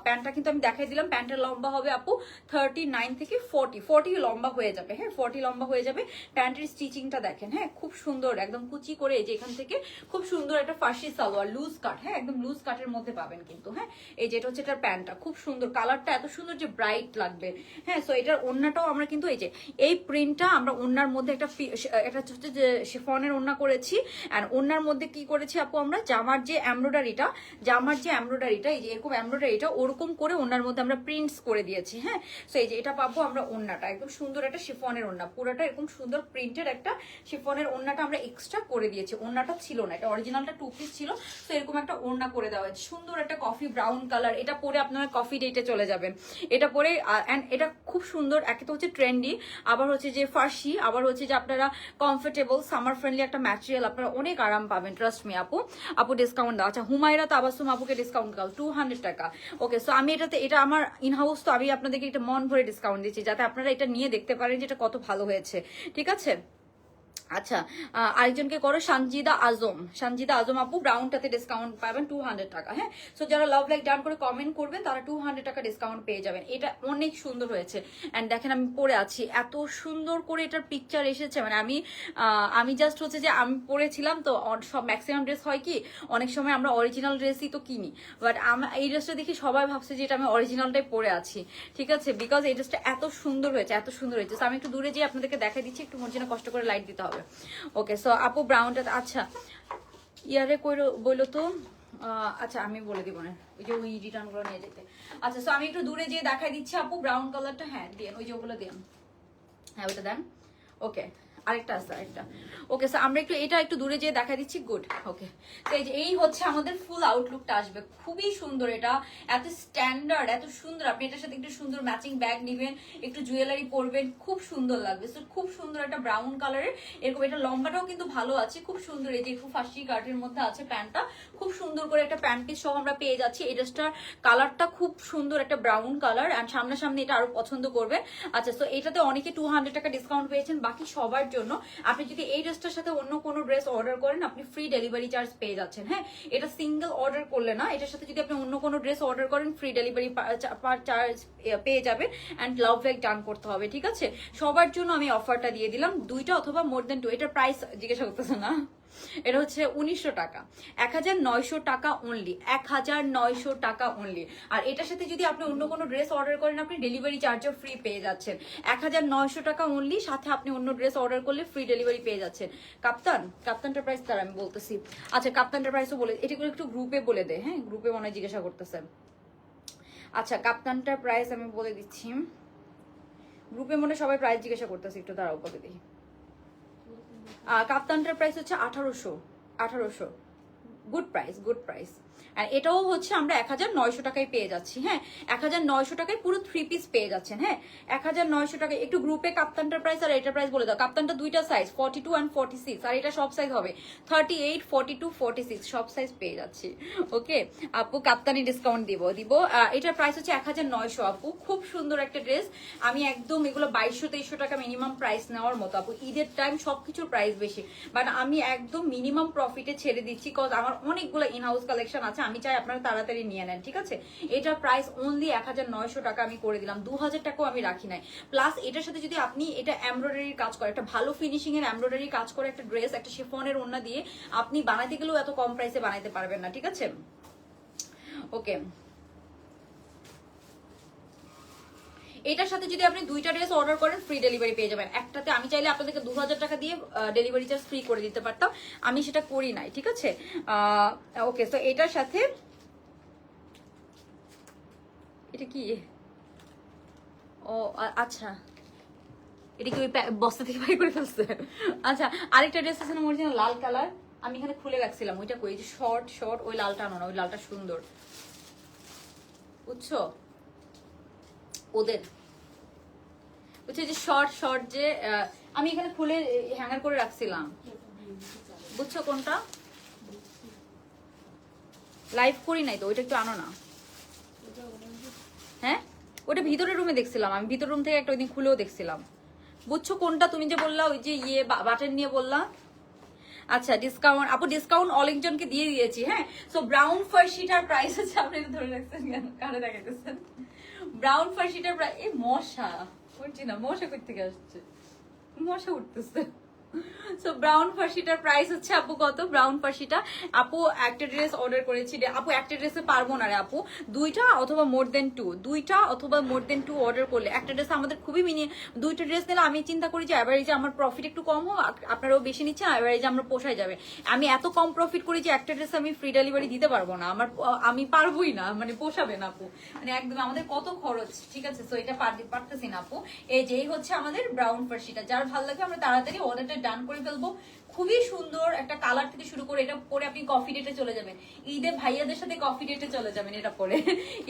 প্যান্টটা কিন্তু আমি দেখাই দিলাম, প্যান্টের লম্বা হবে আপু 39 থেকে 40 লম্বা হয়ে যাবে, হ্যাঁ 40 লম্বা হয়ে যাবে। প্যান্টের স্টিচিংটা দেখেন, হ্যাঁ খুব সুন্দর, একদম কুচি করে, এই যে এখান থেকে খুব সুন্দর একটা ফার্সি সালোয়ার, লুজ কাট, হ্যাঁ একদম লুজ কাটের মধ্যে পাবেন কিন্তু, হ্যাঁ এই যে এটা হচ্ছে এটার প্যান্টটা, খুব সুন্দর, কালারটা এত সুন্দর যে ব্রাইট লাগবে, হ্যাঁ সো এটার ওড়নাটাও আমরা কিন্তু এই যে এই প্রিন্টটা আমরা ওড়নার মধ্যে এটা হচ্ছে যে শিফনের ওড়না করেছি। এন্ড ওড়নার মধ্যে কি করেছি আপু, আমরা জামার যে এমব্রয়ডারিটা এই যে এরকম এমব্রয়ডারিটা ওরকম করে ওড়নার মধ্যে আমরা প্রিন্টস করে দিয়েছি, হ্যাঁ সো এই যে এটা পাবো আমরা ওড়নাটা, একদম সুন্দর একটা শিফনের ওড়না, পুরোটা এরকম সুন্দর প্রিন্টের একটা শিফনের ওড়নাটা আমরা এক্সট্রা করে দিয়েছি, ওড়নাটা ছিল না, এটা অরিজিনালটা 2 পিস ছিল, তো এরকম একটা ওড়না করে দেওয়া হয়েছে, সুন্দর একটা কফি ব্রাউন কালার, এটা পরে আপনারা কফি ডেটে চলে যাবেন, এটা পরে এন্ড এটা খুব সুন্দর, একে তো হচ্ছে ট্রেন্ডি, আবার হচ্ছে যে ফার্সি, আবার হচ্ছে যে আপনারা কমফোর্টেবল সামার ফ্রেন্ডলি একটা ম্যাটেরিয়াল, আপনারা অনেক আরাম পাবেন, ট্রাস্ট মি আপু ডিসকাউন্ট দাও। আচ্ছা হুমায়রা তাবাসসুম আপুকে ডিসকাউন্ট দাও 200 টাকা। ওকে সো আমি এটা আমার ইনহাউস, তো আমি আপনাদেরকে একটা মন ভরে ডিসকাউন্ট দিচ্ছি, যাতে আপনারা এটা নিয়ে দেখতে পারেন যে এটা কত ভালো হয়েছে, ঠিক আছে। আচ্ছা আরেকজনকে করো, সঞ্জিদা আজম আপু, ব্রাউনটাতে ডিসকাউন্ট পাবেন 200 টাকা, হ্যাঁ সো যারা লাভ লাইক ডান করে কমেন্ট করবেন তারা 200 টাকা ডিসকাউন্ট পেয়ে যাবেন। এটা অনেক সুন্দর হয়েছে, এন্ড দেখেন আমি পরে আছি, এত সুন্দর করে এটার পিকচার এসেছে, মানে আমি জাস্ট হচ্ছে যে আমি পরেছিলাম তো, সব ম্যাক্সিমাম ড্রেস হয় কি অনেক সময় আমরা অরিজিনাল ড্রেসই তো কিনি, বাট এই ড্রেসটা দেখি সবাই ভাবছে যে এটা আমি অরিজিনালটাই পরে আছি, ঠিক আছে, বিকজ এই ড্রেসটা এত সুন্দর হয়েছে, আমি একটু দূরে যেয়ে আপনাদেরকে দেখাই দিচ্ছি, একটু মনে কষ্ট করে লাইট দিতে হবে। ওকে সো আপু ব্রাউনটা, আচ্ছা ইয়ারে কইরো বইলো তো, আচ্ছা আমি বলে দিব না, ওই যে ওই রিটার্ন গুলো নিয়ে যেতে। আচ্ছা সো আমি একটু দূরে যেয়ে দেখাই দিচ্ছি আপু ব্রাউন কালারটা, হ্যাঁ দেন ওই যে ওগুলো দেন, হ্যাঁ ওইটা দেন। ওকে আরেকটা আছে আরেকটা। ওকে, সো আমরা একটু এটা একটু দূরে যেয়ে দেখা দিচ্ছি। গুড। ওকে, তো এই হচ্ছে আমাদের ফুল আউটলুকটা আসবে। খুবই সুন্দর, এটা এত স্ট্যান্ডার্ড, এত সুন্দর। আপনি এটার সাথে একটু সুন্দর ম্যাচিং ব্যাগ নেবেন, একটু জুয়েলারি পরবেন, খুব সুন্দর লাগবে। সো খুব সুন্দর একটা ব্রাউন কালারের, এরকম এটা লম্বাটাও কিন্তু ভালো আছে, খুব সুন্দর। এই যে খুব ফার্সি কাটের মধ্যে আছে প্যান্টটা, খুব সুন্দর করে একটা প্যান্ট পিস সহ আমরা পেয়ে যাচ্ছি। এই ড্রেসটার কালারটা খুব সুন্দর, একটা ব্রাউন কালার, অ্যান্ড সামনাসামনি এটা আরো পছন্দ করবে। আচ্ছা, সো এটাতে অনেকে 200 টাকা ডিসকাউন্ট পেয়েছেন। বাকি সবার জন্য আপনি যদি এই ড্রেসটার সাথে অন্য কোনো ড্রেস অর্ডার করেন, আপনি ফ্রি ডেলিভারি চার্জ পেয়ে যাচ্ছেন। হ্যাঁ, এটা সিঙ্গেল অর্ডার করলে না, এটার সাথে যদি আপনি অন্য কোনো ড্রেস অর্ডার করেন, ফ্রি ডেলিভারি চার্জ পেয়ে যাবেন, অ্যান্ড লাভ ব্যাগ ডান করতে হবে। ঠিক আছে, সবার জন্য আমি অফারটা দিয়ে দিলাম, 2টা অথবা মোর দেন 2। এটার প্রাইস জিজ্ঞাসা করতেছে না, এটা হচ্ছে 1900 টাকা, 1900 টাকা অনলি, 1900 টাকা অনলি। আর এটার সাথে যদি আপনি অন্য কোনো ড্রেস অর্ডার করেন, আপনি ডেলিভারি চার্জও ফ্রি পেয়ে যাচ্ছেন। 1900 টাকা অনলি, সাথে আপনি অন্য ড্রেস অর্ডার করলে ফ্রি ডেলিভারি পেয়ে যাচ্ছেন। কাপ্তানটার প্রাইস তার আমি বলতেছি। আচ্ছা, কাপ্তানটার প্রাইসও বলে, এটাগুলো একটু গ্রুপে বলে দে। হ্যাঁ, গ্রুপে মনে হয় জিজ্ঞাসা করতেছেন। আচ্ছা, কাপ্তানটার প্রাইস আমি বলে দিচ্ছি, গ্রুপে মনে সবাই প্রাইস জিজ্ঞাসা করতেছে, একটু দাঁড়াও বলে দিই। কাপ্তানটার প্রাইস হচ্ছে 1800। Good price, good price. আর এটাও হচ্ছে আমরা 1900 টাকায় পেয়ে যাচ্ছি। হ্যাঁ, 1900 টাকায় পুরো 3 পিস পেয়ে যাচ্ছেন। হ্যাঁ, 1900 টাকায়। একটু গ্রুপে কাপ্তানটার প্রাইস আর এটার প্রাইস বলে দাও। কাপ্তানটা 2টা সাইজ, 42 and 46, আর এটা সব সাইজ হবে 38, 42, 46, সব সাইজ পেয়ে যাচ্ছি। ওকে আপু, কাপ্তানি ডিসকাউন্ট দিব। এটার প্রাইস হচ্ছে 1900 আপু। খুব সুন্দর একটা ড্রেস। আমি একদম এগুলো 2200-2300 টাকা মিনিমাম প্রাইস নেওয়ার মতো আপু। ঈদের টাইম সবকিছুর প্রাইস বেশি, বাট আমি একদম মিনিমাম প্রফিটে ছেড়ে দিচ্ছি, কজ আমার অনেকগুলো ইনহাউস কালেকশন আছে, আমি চাই আপনারা তাড়াতাড়ি নিয়ে নেন। ঠিক আছে, এটার প্রাইস অনলি 1900 টাকা আমি করে দিলাম, 2000 টাকাও আমি রাখি নাই। প্লাস এটার সাথে যদি আপনি এটা এমব্রয়ডারির কাজ করে, একটা ভালো ফিনিশিং এর এমব্রয়ডারি কাজ করে একটা ড্রেস, একটা শিফনের ওড়না দিয়ে আপনি বানাইতে গেলেও এত কম প্রাইসে বানাইতে পারবেন না। ঠিক আছে, ওকে। এটার সাথে যদি আপনি 2টা ড্রেস অর্ডার করেন, ফ্রি ডেলিভারি পেয়ে যাবেন। একটাতে আমি চাইলে আপনাদেরকে 2000 টাকা দিয়ে ডেলিভারি চার্জ ফ্রি করে দিতে পারতাম, আমি সেটা করি নাই। ঠিক আছে, ওকে। তো এটার সাথে এটা কি, ও আচ্ছা, এটা কি ওই বস্তা থেকে বাই করে ফেলছে? আচ্ছা, আরেকটা ড্রেস আছে না অরিজিনাল লাল কালার, আমি এখানে খুলে রাখছিলাম, ওইটা কই? যে শর্ট ওই লালটা আনো না, ওই লালটা সুন্দর, বুঝছো? ওদের বুঝছো, যে শর্ট যে আমি এখানে খুলে হ্যাঙ্গার করে রাখছিলাম, বুঝছো কোনটা? লাইভ করি নাই তো, ওইটা একটু আনো না। হ্যাঁ, ওটা ভিতরের রুমে দেখছিলাম আমি, ভিতর রুম থেকে একটা ওই দিন খুলেও দেখছিলাম। বুঝছো কোনটা তুমি যে বললা, ওই যে ইয়ে বাটন নিয়ে বললা? আচ্ছা, ডিসকাউন্ট আপু, ডিসকাউন্ট অনেকজনকে দিয়ে দিয়েছি। হ্যাঁ, সো ব্রাউন ফার্সিটার প্রাইস হচ্ছে, আপনি ধরে রাখছেন কেন, কারে দেখাইতেছেন? ব্রাউন ফার্সিটার প্রাইস, এই মশা উঠছি না, মশা কই থেকে আসছে, মশা উঠতেছে। সো ব্রাউন ফার্সিটার প্রাইস হচ্ছে আপু কত? ব্রাউন ফার্সিটা আপু একটা ড্রেস অর্ডার করেছি আপু, একটা ড্রেসে পারবো না রে আপু, 2টা অথবা মোর দেন 2 অর্ডার করলে একটা ড্রেস আমাদের খুবই 2টা ড্রেস নিলে আমি চিন্তা করি যে অ্যাভারেজে আমার প্রফিট একটু কম হোক, আপনারাও বেশি নিচ্ছেন, অ্যাভারেজে আমরা পোষায় যাবে। আমি এত কম প্রফিট করি যে একটা ড্রেস আমি ফ্রি ডেলিভারি দিতে পারবো না, আমি পারবোই না, মানে পোষাবে না আপু, মানে একদম আমাদের কত খরচ। ঠিক আছে, সো এটা পারতেছি না আপু। এই যেই হচ্ছে আমাদের ব্রাউন ফার্সিটা, যার ভালো লাগে আমরা তাড়াতাড়ি অর্ডারটা ডান করে ফেলবো। খুবই সুন্দর একটা কালার থেকে শুরু করে, এটা পরে আপনি কফি ডেটে চলে যাবেন, ঈদে ভাইয়াদের সাথে কফি ডেটে চলে যাবেন এটা পরে,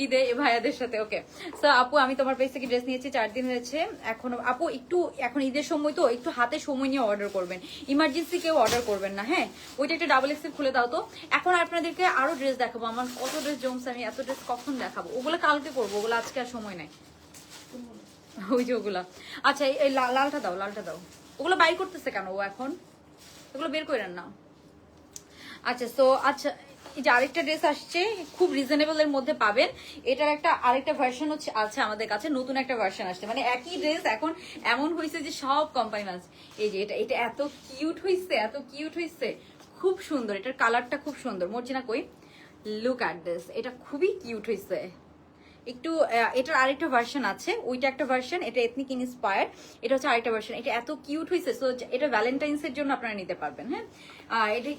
ঈদে ভাইয়াদের সাথে। ওকে, সো আপু আমি তোমার পেজ থেকে ড্রেস নিয়েছি, 4 দিন হয়েছে এখনো আপু। একটু এখন ঈদের সময় তো, একটু হাতে সময় নিয়ে অর্ডার করবেন, ইমার্জেন্সি কেউ অর্ডার করবেন না। হ্যাঁ, ওইটা একটা ডাবল এক্সেল খুলে দাও তো। এখন আপনাদেরকে আরো ড্রেস দেখাবো, আমার কত ড্রেস জমছে, আমি এত ড্রেস কখন দেখাবো? ওগুলো কালকে করবো, ওগুলো আজকে আর সময় নাই, ওই যে ওগুলা। আচ্ছা, এই লালটা দাও, ওগুলো বাইর করতেছে কেন ও এখন? এগুলো বের করেন না। আচ্ছা, সো আচ্ছা, এই যে আরেকটা ড্রেস আসছে, খুব রিজনেবল এর মধ্যে পাবেন। এটার আরেকটা ভার্সন হচ্ছে আছে আমাদের কাছে, নতুন একটা ভার্সন আসছে, মানে একই ড্রেস এখন এমন হয়েছে যে সব কোম্পানি আছে। এই যে এটা এত কিউট হয়েছে, খুব সুন্দর, এটার কালারটা খুব সুন্দর। মর্জিনা কই, লুক অ্যাট দিস, এটা খুবই কিউট হয়েছে, একটু এটার আরেকটা ভার্সন আছে, ওইটা একটা ভার্সন, এটা এথনিক ইন্সপায়ার্ড, এটা হচ্ছে আরেকটা ভার্সন। এটা এত কিউট হয়েছে, সো এটা ভ্যালেন্টাইন্স এর জন্য আপনারা নিতে পারবেন। হ্যাঁ, এটা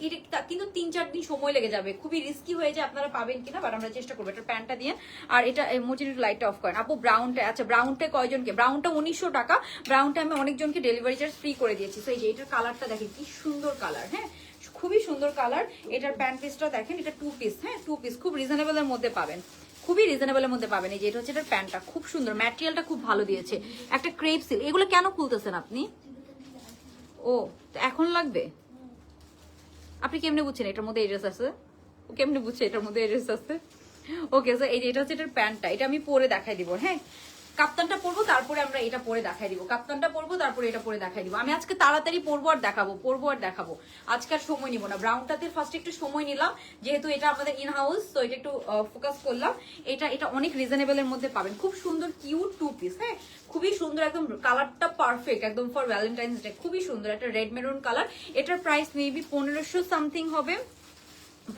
কিন্তু 3-4 দিন সময় লেগে যাবে, খুবই রিস্কি হয়ে যায়, আপনারা পাবেন কিনা, বাট আমরা চেষ্টা করবো। এটা প্যান্টটা দিয়ে, আর এটা মজির লাইটটা অফ করেন আপু। ব্রাউনটা, আচ্ছা ব্রাউনটা কয়জনকে? ব্রাউনটা 1900 টাকা। ব্রাউনটা আমি অনেকজনকে ডেলিভারি চার্জ ফ্রি করে দিয়েছি। তো এই যে এটার কালারটা দেখেন কি সুন্দর কালার, হ্যাঁ খুবই সুন্দর কালার। এটার প্যান্ট পিসটা দেখেন, এটা 2 পিস, হ্যাঁ 2 পিস, খুব রিজনেবলের মধ্যে পাবেন, খুবই রিজনেবলের মধ্যে পাবেন। এই যে এটা হচ্ছে এটার প্যান্টটা খুব সুন্দর, ম্যাটেরিয়ালটা খুব ভালো দিয়েছে, একটা ক্রেপ সিল। এগুলো কেন খুলতেছেন আপনি? ও এখন লাগবে? আপনি কেমনে বুঝছেন এটার মধ্যে এড্রেস আছে? ও কেমনে বুঝছে এটার মধ্যে এড্রেস আছে? ওকে, সো এই যে এটা হচ্ছে এটার প্যান্টটা, এটা আমি পরে দেখাই দিব। হ্যাঁ, কাপ্তানটা পরবো তারপরে আমরা এটা পরে দেখাই দিব, কাপ্তানটা পরবো তারপরে এটা পরে দেখাই দিব। আমি আজকে তাড়াতাড়ি পরবো আর দেখাবো, আজকে আর সময় নিব না। ব্রাউনটাতে ফার্স্ট একটু সময় নিলাম, যেহেতু এটা আমাদের ইন হাউস, তো এটা একটু ফোকাস করলাম। এটা অনেক রিজনেবলের মধ্যে পাবেন, খুব সুন্দর কিউট 2 পিস। হ্যাঁ, খুবই সুন্দর, একদম কালারটা পারফেক্ট, একদম ফর ভ্যালেন্টাইন্স ডে, খুবই সুন্দর একটা রেড মেরুন কালার। এটার প্রাইস মেবি 1500 সামথিং হবে।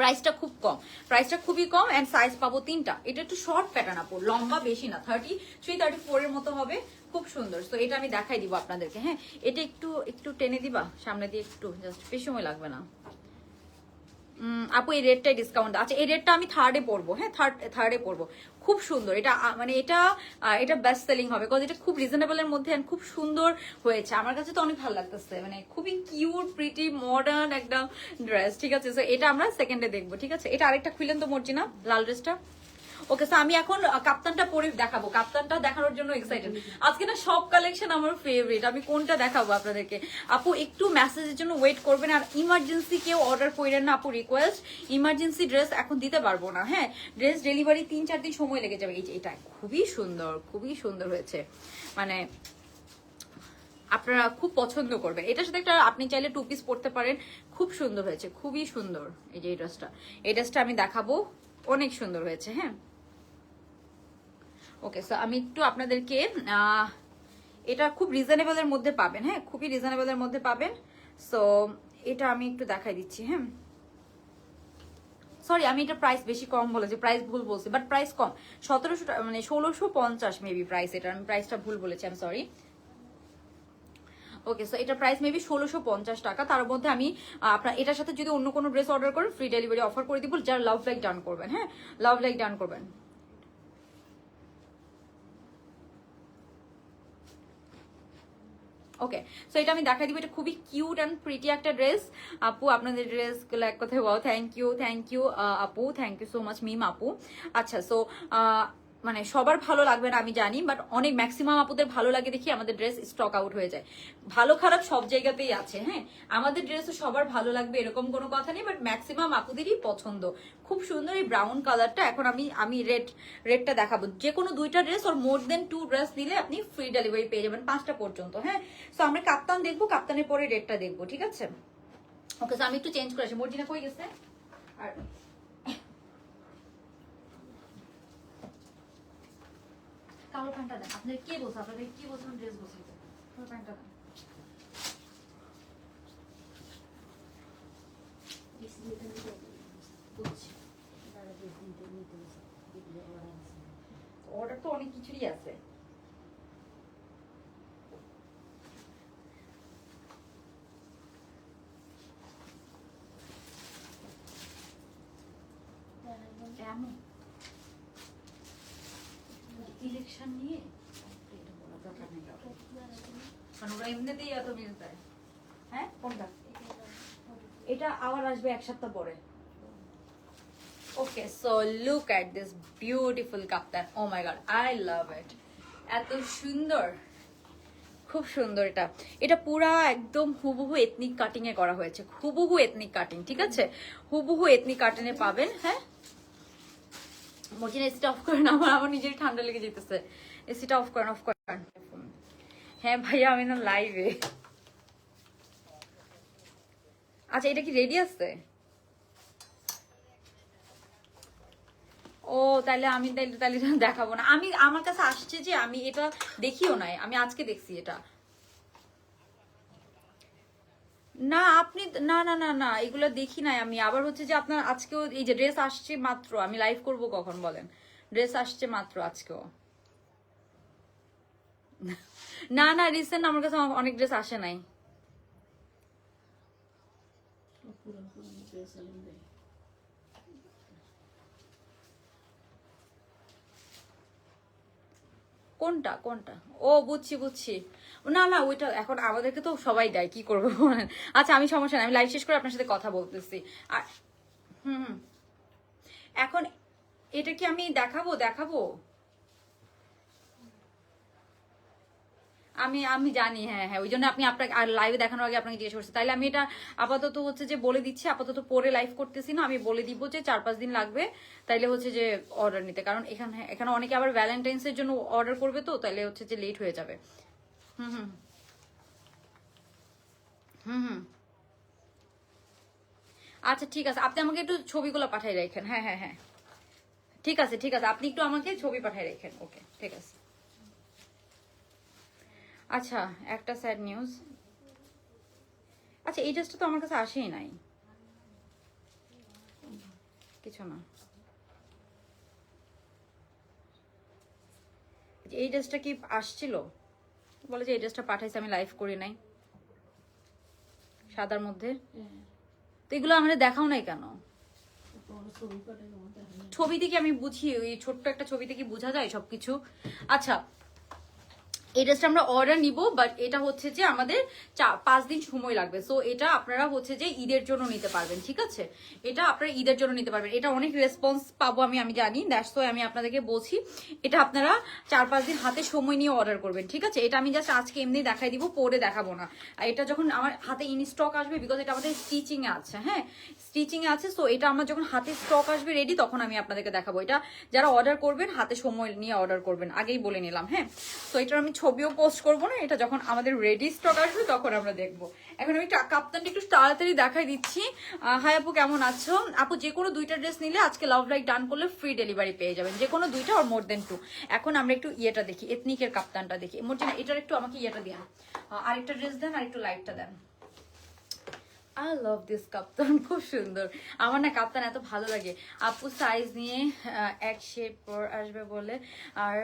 প্রাইসটা খুব কম, প্রাইসটা খুবই কম। এন্ড সাইজ পাবো 3টা। এটা একটু শর্ট প্যাটার্ন আপু, লম্বা বেশি না, 33-34 এর মতো হবে, খুব সুন্দর। তো এটা আমি দেখাই দিব আপনাদেরকে। হ্যাঁ, এটা একটু টেনে দিবা সামনে দিয়ে, একটু জাস্ট, বেশি সময় লাগবে না। আপু এই রেটটাই ডিসকাউন্ট। আচ্ছা এই রেটটা আমি থার্ডে পড়বো। হ্যাঁ, থার্ডে পড়বো। খুব সুন্দর এটা, মানে এটা বেস্ট সেলিং হবে, বিকজ এটা খুব রিজনেবলের মধ্যে and খুব সুন্দর হয়েছে। আমার কাছে তো অনেক ভালো লাগতেছে, মানে খুবই কিউট প্রিটি মডার্ন একটা ড্রেস। ঠিক আছে, সো এটা আমরা সেকেন্ডে দেখবো। ঠিক আছে, এটা আরেকটা খুললেন তো মর্জিনা, লাল ড্রেসটা। ওকে, সো আমি এখন কাপ্তানটা পরে দেখাবো, কাপ্তানটা দেখানোর জন্য এক্সাইটেড। আজকে না সব কালেকশন আমার ফেভারিট, আমি কোনটা দেখাবো আপনাদেরকে। আপু একটু মেসেজের জন্য ওয়েট করবেন, আর ইমার্জেন্সি কেউ অর্ডার করেন না আপু, রিকোয়েস্ট। ইমার্জেন্সি ড্রেস এখন দিতে পারবো না। হ্যাঁ, ড্রেস ডেলিভারি 3-4 দিন সময় লেগে যাবে। এই যে এটা খুবই সুন্দর হয়েছে, মানে আপনারা খুব পছন্দ করবেন। এটার সাথে একটা আপনি চাইলে 2 পিস পরতে পারেন, খুব সুন্দর হয়েছে, খুবই সুন্দর। এই যে এই ড্রেসটা আমি দেখাবো, অনেক সুন্দর হয়েছে। হ্যাঁ, ওকে, সো আমি একটু আপনাদেরকে এটা খুব রিজনেবলের মধ্যে পাবেন। হ্যাঁ, খুবই রিজনেবলের মধ্যে পাবেন। সো এটা আমি একটু দেখাই দিচ্ছি। হ্যাঁ, সরি আমি এটা প্রাইস বেশি কম বলেছি, প্রাইস ভুল বলছি, বাট প্রাইস কম, 1700 মানে 1650 মেবি প্রাইস। এটা আমি প্রাইসটা ভুল বলেছি, আমি সরি। ওকে, সো এটা প্রাইস মেবি 1650 টাকা। তার মধ্যে আমি আপনার এটার সাথে যদি অন্য কোনো ড্রেস অর্ডার করেন, ফ্রি ডেলিভারি অফার করে দিব, যারা লাভ লাইক ডান করবেন। হ্যাঁ, লাভ লাইক ডান করবেন। ওকে, সো এটা আমি দেখাই দিব। এটা খুবই কিউট অ্যান্ড প্রিটি একটা ড্রেস আপু। আপনাদের ড্রেসগুলো এক কথায় ওয়াও, থ্যাংক ইউ আপু, থ্যাংক ইউ সো মাচ মিম আপু। আচ্ছা, সো মানে সবার ভালো লাগবে না আমি জানি, বাট অনেক ম্যাক্সিমাম আপুদের ভালো লাগে দেখি আমাদের ড্রেস স্টক আউট হয়ে যায়। ভালো খারাপ সব জায়গাতেই আছে। হ্যাঁ, আমাদের ড্রেসও সবার ভালো লাগবে এরকম কোনো কথা নেই, বাট ম্যাক্সিমাম আপুদেরই পছন্দ। খুব সুন্দর এই ব্রাউন কালারটা। এখন আমি রেডটা দেখাবো। যে কোনো 2টা ড্রেস ওর মোর দেন 2 ড্রেস নিলে আপনি ফ্রি ডেলিভারি পেয়ে যাবেন 5টা পর্যন্ত। হ্যাঁ, সো আমরা কাপ্তান দেখবো, কাপ্তানের পরে রেডটা দেখবো। ঠিক আছে, ওকে, সো আমি একটু চেঞ্জ করে আসি। মর্জিনা কই গেছে? আর কালো প্যান্টটা দেন। আপনাদের কে বলছে, আপনাদের কি বলছেন ড্রেস বলছে? কালো প্যান্টটা দেন। অর্ডার তো অনেক কিছুরই আছে। ইলেকশন নিয়ে এটা বলা দরকার নেই, কারণ ওরা এমনিতেই এত মিস দেয়। হ্যাঁ, কোনটা? এটা আবার আসবে 1 সপ্তাহ পরে। Okay, so look at this beautiful kaftan. Oh my god, I love it, এত সুন্দর, খুব সুন্দর। এটা পুরা একদম হুবহু এথনিক কাটিং এ করা হয়েছে, হুবহু এথনিক কাটিং। ঠিক আছে, হুবহু এথনিক কাটিং এ পাবেন। হ্যাঁ, মর্জিনা এসিটা অফ করেন, আমার নিজের ঠান্ডা লেগে যেতেছে। এসিটা অফ করেন। হ্যাঁ ভাইয়া, আমি না লাইভে। আচ্ছা, এটা কি রেডি আছে? ও তাহলে আমি তাহলে দেখাবো না। আমার কাছে আসছে যে আমি এটা দেখিও নাই, আমি আজকে দেখছি এটা। না আপনি না এগুলো দেখি নাই আমি। আবার হচ্ছে যে আপনার আজকেও এই যে ড্রেস আসছে মাত্র, আমি লাইভ করব কখন বলেন? ড্রেস আসছে মাত্র আজকেও। না না রিসেন্ট আমার কাছে অনেক ড্রেস আসে নাই। কোনটা কোনটা? ও বুঝছি বুঝছি। না না ওইটা এখন আমাদেরকে তো সবাই দেয়, কি করবো বলেন। আচ্ছা আমি সমস্যা নাই, আমি লাইভ শেষ করে আপনার সাথে কথা বলতেছি। আর হুম এখন এটা কি আমি দেখাবো দেখাবো? আমি আমি জানি, হ্যাঁ হ্যাঁ, ওই জন্য আপনি আপনাকে আর লাইভে দেখানোর আগে আপনাকে জিজ্ঞেস করছি। তাইলে আমি এটা আপাতত হচ্ছে যে বলে দিচ্ছি, আপাতত পরে লাইভ করতেছি না, আমি বলে দিব যে 4-5 দিন লাগবে তাইলে হচ্ছে যে অর্ডার নিতে, কারণ এখানে এখানে অনেকে আবার ভ্যালেন্টাইন্স এর জন্য অর্ডার করবে, তো তাইলে হচ্ছে যে লেট হয়ে যাবে। হুম হুম হুম হুম আচ্ছা ঠিক আছে, আপনি আমাকে একটু ছবিগুলো পাঠিয়ে রাখেন। হ্যাঁ হ্যাঁ হ্যাঁ ঠিক আছে ঠিক আছে, আপনি একটু আমাকে ছবি পাঠিয়ে রাখেন। ওকে ঠিক আছে। আচ্ছা একটা স্যাড নিউজ। আচ্ছা এই ড্রেসটা তো আমার কাছে আসেই নাই, কিছু না। এই ড্রেসটা কি আসছিল? বলে যে এই ড্রেসটা পাঠাইছে, আমি লাইভ করি নাই, সাদার মধ্যে। তো এগুলো আমাদের দেখাও নাই কেন? ছবি থেকে আমি বুঝি, ওই ছোট্ট একটা ছবি থেকে বোঝা যায় সবকিছু। আচ্ছা এই ড্রেসটা আমরা অর্ডার নিব, বাট এটা হচ্ছে যে আমাদের 5 দিন সময় লাগবে। সো এটা আপনারা হচ্ছে যে ঈদের জন্য নিতে পারবেন, ঠিক আছে? এটা আপনারা ঈদের জন্য নিতে পারবেন। এটা অনেক রেসপন্স পাবো আমি জানি, দ্যাটস ওয়াই আমি আপনাদেরকে বলছি এটা আপনারা 4-5 দিন হাতে সময় নিয়ে অর্ডার করবেন, ঠিক আছে? এটা আমি জাস্ট আজকে এমনি দেখাই দিব, পরে দেখাবো না। আর এটা যখন আমার হাতে ইন স্টক আসবে, বিকজ এটা আমাদের স্টিচিং এ আছে, হ্যাঁ স্টিচিং এ আছে। সো এটা আমার যখন হাতে স্টক আসবে রেডি, তখন আমি আপনাদেরকে দেখাবো। এটা যারা অর্ডার করবেন হাতে সময় নিয়ে অর্ডার করবেন, আগেই বলে নিলাম, হ্যাঁ। তো এটার আমি ছবিও পোস্ট করবো না, এটা যখন আমাদের রেডি স্টক আসবে তখন আমরা দেখবো। এখন আমি কাপ্তানটা একটু তাড়াতাড়ি দেখাই দিচ্ছি। হাই আপু কেমন আছো? আপু যে কোনো 2টা ড্রেস নিলে আজকে লাভ লাইক ডান করলে ফ্রি ডেলিভারি পেয়ে যাবেন, যে কোনো 2টা আর মোর দেন 2। এখন আমরা একটু ইয়েটা দেখি, এথনিকের কাপ্তানটা দেখি। মোরজিনা এটার একটু আমাকে ইয়েটা দেন, আরেকটা ড্রেস দেন আর একটু লাইটটা দেন। আই লাভ দিস কাপ্তান, খুব সুন্দর। আমার না কাপ্তান এত ভালো লাগে। আপু সাইজ নিয়ে এক শেপ পর আসবে বলে আর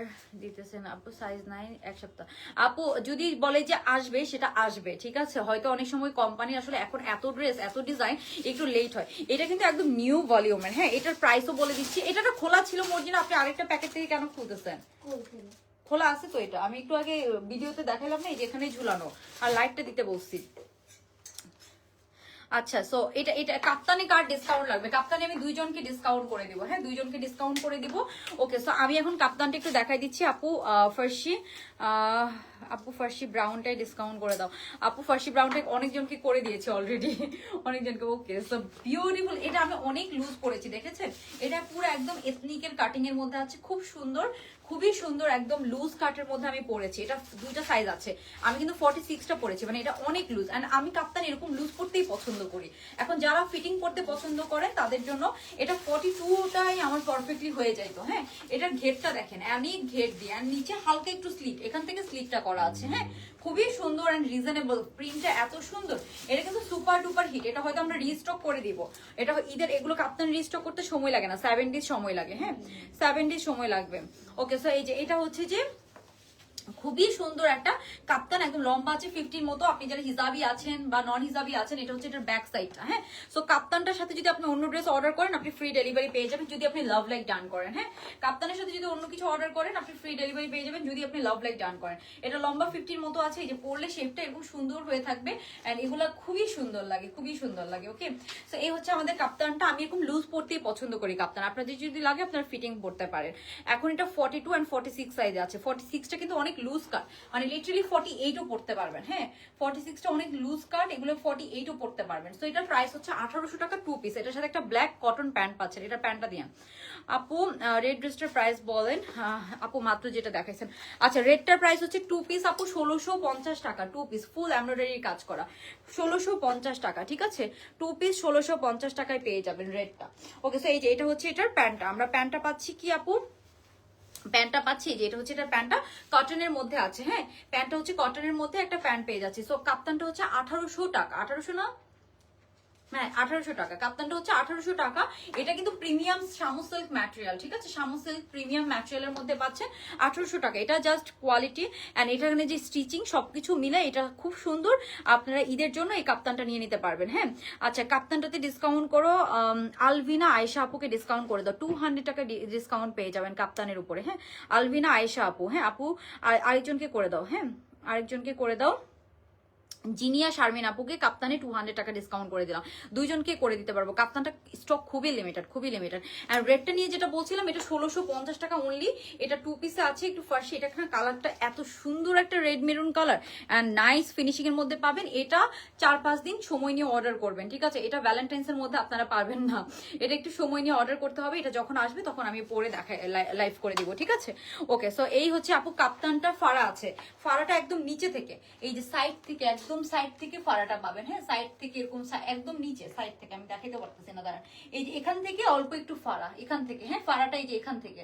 দিতেছেন, আপু সাইজ নাই 1 সপ্তাহ। আপু যদি বলে যে আসবে সেটা আসবে, ঠিক আছে? হয়তো অনেক সময় কোম্পানি আসলে এখন এত ড্রেস এত ডিজাইন একটু লেট হয়। এটা কিন্তু একদম নিউ ভলিউমের, হ্যাঁ। এটার প্রাইসও বলে দিচ্ছি। এটা তো খোলা ছিল মর্জিনা, আপনি আরেকটা প্যাকেট থেকে কেন খুলতেছেন? খোলা আছে তো, এটা আমি একটু আগে ভিডিওতে দেখালাম না, এই যেখানেই ঝুলানো, আর লাইটটা দিতে বলছি। আচ্ছা সো এটা এটা কাপ্তানি কার ডিসকাউন্ট লাগবে? কাপ্তানি আমি 2জনকে ডিসকাউন্ট করে দিব, হ্যাঁ 2জনকে ডিসকাউন্ট করে দিব। ওকে সো আমি এখন কাপ্তানটা একটু দেখাই দিচ্ছি। আপু ফার্সি, আপু ফার্সি ব্রাউনটাই ডিসকাউন্ট করে দাও। আপু ফার্সি ব্রাউনটাই অনেকজনকে করে দিয়েছে অলরেডি, অনেকজনকে। Okay so beautiful. এটা আমি অনেক লুজ করেছি, দেখেছেন? এটা পুরো একদম এথনিকের কাটিং এর মধ্যে আছে, খুব সুন্দর, খুবই সুন্দর, একদম লুজ কাটের মধ্যে আমি পরেছি। এটা 2টা সাইজ আছে, আমি কিন্তু 46টা পরেছি, মানে এটা অনেক লুজ। এন্ড আমি কাপ্তান এরকম লুজ পড়তেই পছন্দ করি। এখন যারা ফিটিং করতে পছন্দ করেন তাদের জন্য এটা 42টাই আমার পারফেক্টলি হয়ে যাইতো, হ্যাঁ। এটার ঘেরটা দেখেন, অনেক ঘের দিয়ে, আর নিচে হালকা একটু স্লিট, এখান থেকে স্লিটটা করা আছে, হ্যাঁ। খুবই সুন্দর এন্ড রিজনেবল, প্রিন্টটা এত সুন্দর। এটা কিন্তু সুপার ডুপার হিট। এটা হয়তো আমরা রিস্টক করে দিব, এটা ঈদের এগুলো কাপ্তান রিস্টক করতে সময় লাগে না, 7 ডেজ সময় লাগে, হ্যাঁ 7 ডেজ সময় লাগবে। ওকে সো এই যে এটা হচ্ছে যে খুবই সুন্দর একটা কাপ্তান, একদম লম্বা আছে 50 মতো। আপনি যারা হিজাবি আছেন বা নন হিজাবি আছেন, এটা হচ্ছে এটার ব্যাক সাইডটা, হ্যাঁ। সো কাপ্তানটার সাথে যদি আপনি অন্য ড্রেস অর্ডার করেন আপনি ফ্রি ডেলিভারি পেয়ে যাবেন, যদি আপনি লাভ লাইক ডান করেন, হ্যাঁ। কাপ্তানের সাথে যদি অন্য কিছু অর্ডার করেন আপনি ফ্রি ডেলিভারি পেয়ে যাবেন, যদি আপনি লাভ লাইক ডান করেন। এটা লম্বা 50 মতো আছে, এই যে পরলে শেপটা এরকম সুন্দর হয়ে থাকবে, এন্ড এগুলা খুবই সুন্দর লাগে, খুবই সুন্দর লাগে। ওকে সো এই হচ্ছে আমাদের কাপ্তানটা। আমি এরকম লুজ পরতেই পছন্দ করি কাপ্তান, আপনাদের যদি লাগে আপনারা ফিটিং পরতে পারেন। এখন এটা 42 এন্ড 46 সাইজে আছে। 46টা কিন্তু অনেক লুজ কাট, মানে লিটারালি 48ও পড়তে পারবেন, হ্যাঁ। 46টা অনেক লুজ কাট, এগুলো 48ও পড়তে পারবেন। সো এটার প্রাইস হচ্ছে 1800 টাকা 2 পিস। এটার সাথে একটা ব্ল্যাক কটন প্যান্ট পাচ্ছেন, এটা প্যান্টটা দিয়ে। আপু রেড ড্রেসটার প্রাইস বলেন। আপু মাত্র যেটা দেখাইছেন। আচ্ছা রেডটার প্রাইস হচ্ছে 2 পিস আপু 1650 টাকা, 2 পিস ফুল এমব্রয়ডারি কাজ করা 1650 টাকা, ঠিক আছে? 2 পিস 1650 টাকায় পেয়ে যাবেন রেডটা। ওকে সো এই যে এটা হচ্ছে এটার প্যান্টটা। আমরা প্যান্টটা পাচ্ছি কি আপু? প্যান্টটা পাচ্ছি যে এটা হচ্ছে এটা প্যান্টটা কটনের মধ্যে আছে, হ্যাঁ। প্যান্টটা হচ্ছে কটনের মধ্যে একটা প্যান্ট পেয়ে যাচ্ছে। সো কাপ্তানটা হচ্ছে 1800 টাকা, 1800 না হ্যাঁ 1800 টাকা, কাপ্তানটা হচ্ছে 1800 টাকা। এটা কিন্তু প্রিমিয়াম শামু সিল্ক ম্যাটেরিয়াল, ঠিক আছে, শামু সিল্ক প্রিমিয়াম ম্যাটেরিয়ালের মধ্যে পাচ্ছেন 1800 টাকা। এটা জাস্ট কোয়ালিটি অ্যান্ড এটার যে স্টিচিং সবকিছু মিলে এটা খুব সুন্দর। আপনারা ঈদের জন্য এই কাপ্তানটা নিয়ে নিতে পারবেন। হ্যাঁ আচ্ছা, কাপ্তানটাতে ডিসকাউন্ট করো, আলভিনা আয়েশা আপুকে ডিসকাউন্ট করে দাও, 200 টাকা ডিসকাউন্ট পেয়ে যাবেন কাপ্তানের উপরে। হ্যাঁ আলভিনা আয়েশা আপু, হ্যাঁ আপু আরেকজনকে করে দাও, হ্যাঁ আরেকজনকে করে দাও, জিনিয়া শারমিন আপুকে কাপ্তানে 200 টাকা ডিসকাউন্ট করে দিলাম, দুইজনকে করে দিতে পারবো। কাপ্তানটা স্টক খুবই লিমিটেড, খুবই লিমিটেড। আর রেটটা নিয়ে যেটা বলছিলাম, এটা 1650 টাকা অনলি। এটা 2 পিসে আছে, একটু ফার্সি। এটা কালারটা এত সুন্দর একটা red maroon colour and nice finishing এর মধ্যে পাবেন। এটা 4-5 দিন সময় নিয়ে অর্ডার করবেন, ঠিক আছে। এটা ভ্যালেন্টাইন্স এর মধ্যে আপনারা পারবেন না, এটা একটু সময় নিয়ে অর্ডার করতে হবে। এটা যখন আসবে তখন আমি পরে দেখাই, লাইভ করে দিব, ঠিক আছে। ওকে, সো এই হচ্ছে আপু কাপ্তানটা। ফাড়া আছে, ফাড়াটা একদম নিচে থেকে, এই যে সাইড থেকে, একদম সাইড থেকে ফাড়াটা পাবেন। হ্যাঁ সাইড থেকে এরকম, একদম নিচে সাইড থেকে, আমি দেখাইতে পারতেছি না, দাঁড়ান। এই যে এখান থেকে অল্প একটু ফাড়া, এখান থেকে, হ্যাঁ ফাড়াটা এই যে এখান থেকে,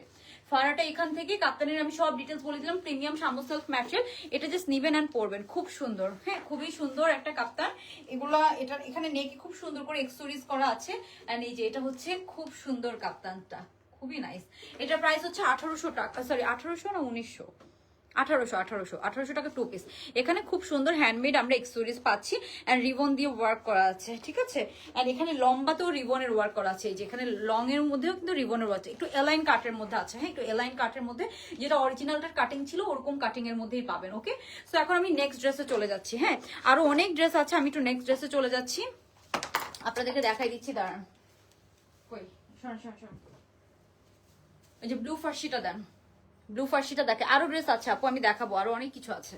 ফাড়াটা এখান থেকে। কাপ্তানের আমি সব ডিটেলস বলে দিলাম, প্রিমিয়াম শামু সিল্ক ম্যাটেরিয়াল। এটা জাস্ট নিবেন এন্ড পরবেন, খুব সুন্দর। হ্যাঁ খুবই সুন্দর একটা কাপ্তান। এগুলা এটা এখানে নেকে খুব সুন্দর করে এক্সেসরিজ করা আছে। এন্ড এই যে এটা হচ্ছে খুব সুন্দর কাপ্তানটা, খুবই নাইস। এটা প্রাইস হচ্ছে 1800 টাকা, সরি 1800 না 1900, 1800 টাকা 2 পিস। এখানে খুব সুন্দর হ্যান্ডমেড আমরা এক্সেসরিজ পাচ্ছি এন্ড রিবন দিয়ে ওয়ার্ক করা আছে, ঠিক আছে। এন্ড এখানে লম্বাতেও রিবনের ওয়ার্ক করা আছে, এই যে এখানে লং এর মধ্যেও কিন্তু রিবনের ওয়ার্ক, একটু এলাইন কাটের মধ্যে আছে। হ্যাঁ একটু এলাইন কাটের মধ্যে, যেটা অরিজিনালটার কাটিং ছিল ওরকম কাটিং এর মধ্যেই পাবেন। ওকে, সো এখন আমি নেক্সট ড্রেসে চলে যাচ্ছি। হ্যাঁ আরো অনেক ড্রেস আছে, আমি একটু নেক্সট ড্রেসে চলে যাচ্ছি, আপনাদেরকে দেখাই দিচ্ছি, দাঁড়ান। কই শোন শোন শোন, এই যে ব্লু ফার্সিটা দেন, ব্লু ফার্সিটা দেখে। আরো ড্রেস আছে আপু, আমি দেখাবো, আরো অনেক কিছু আছে।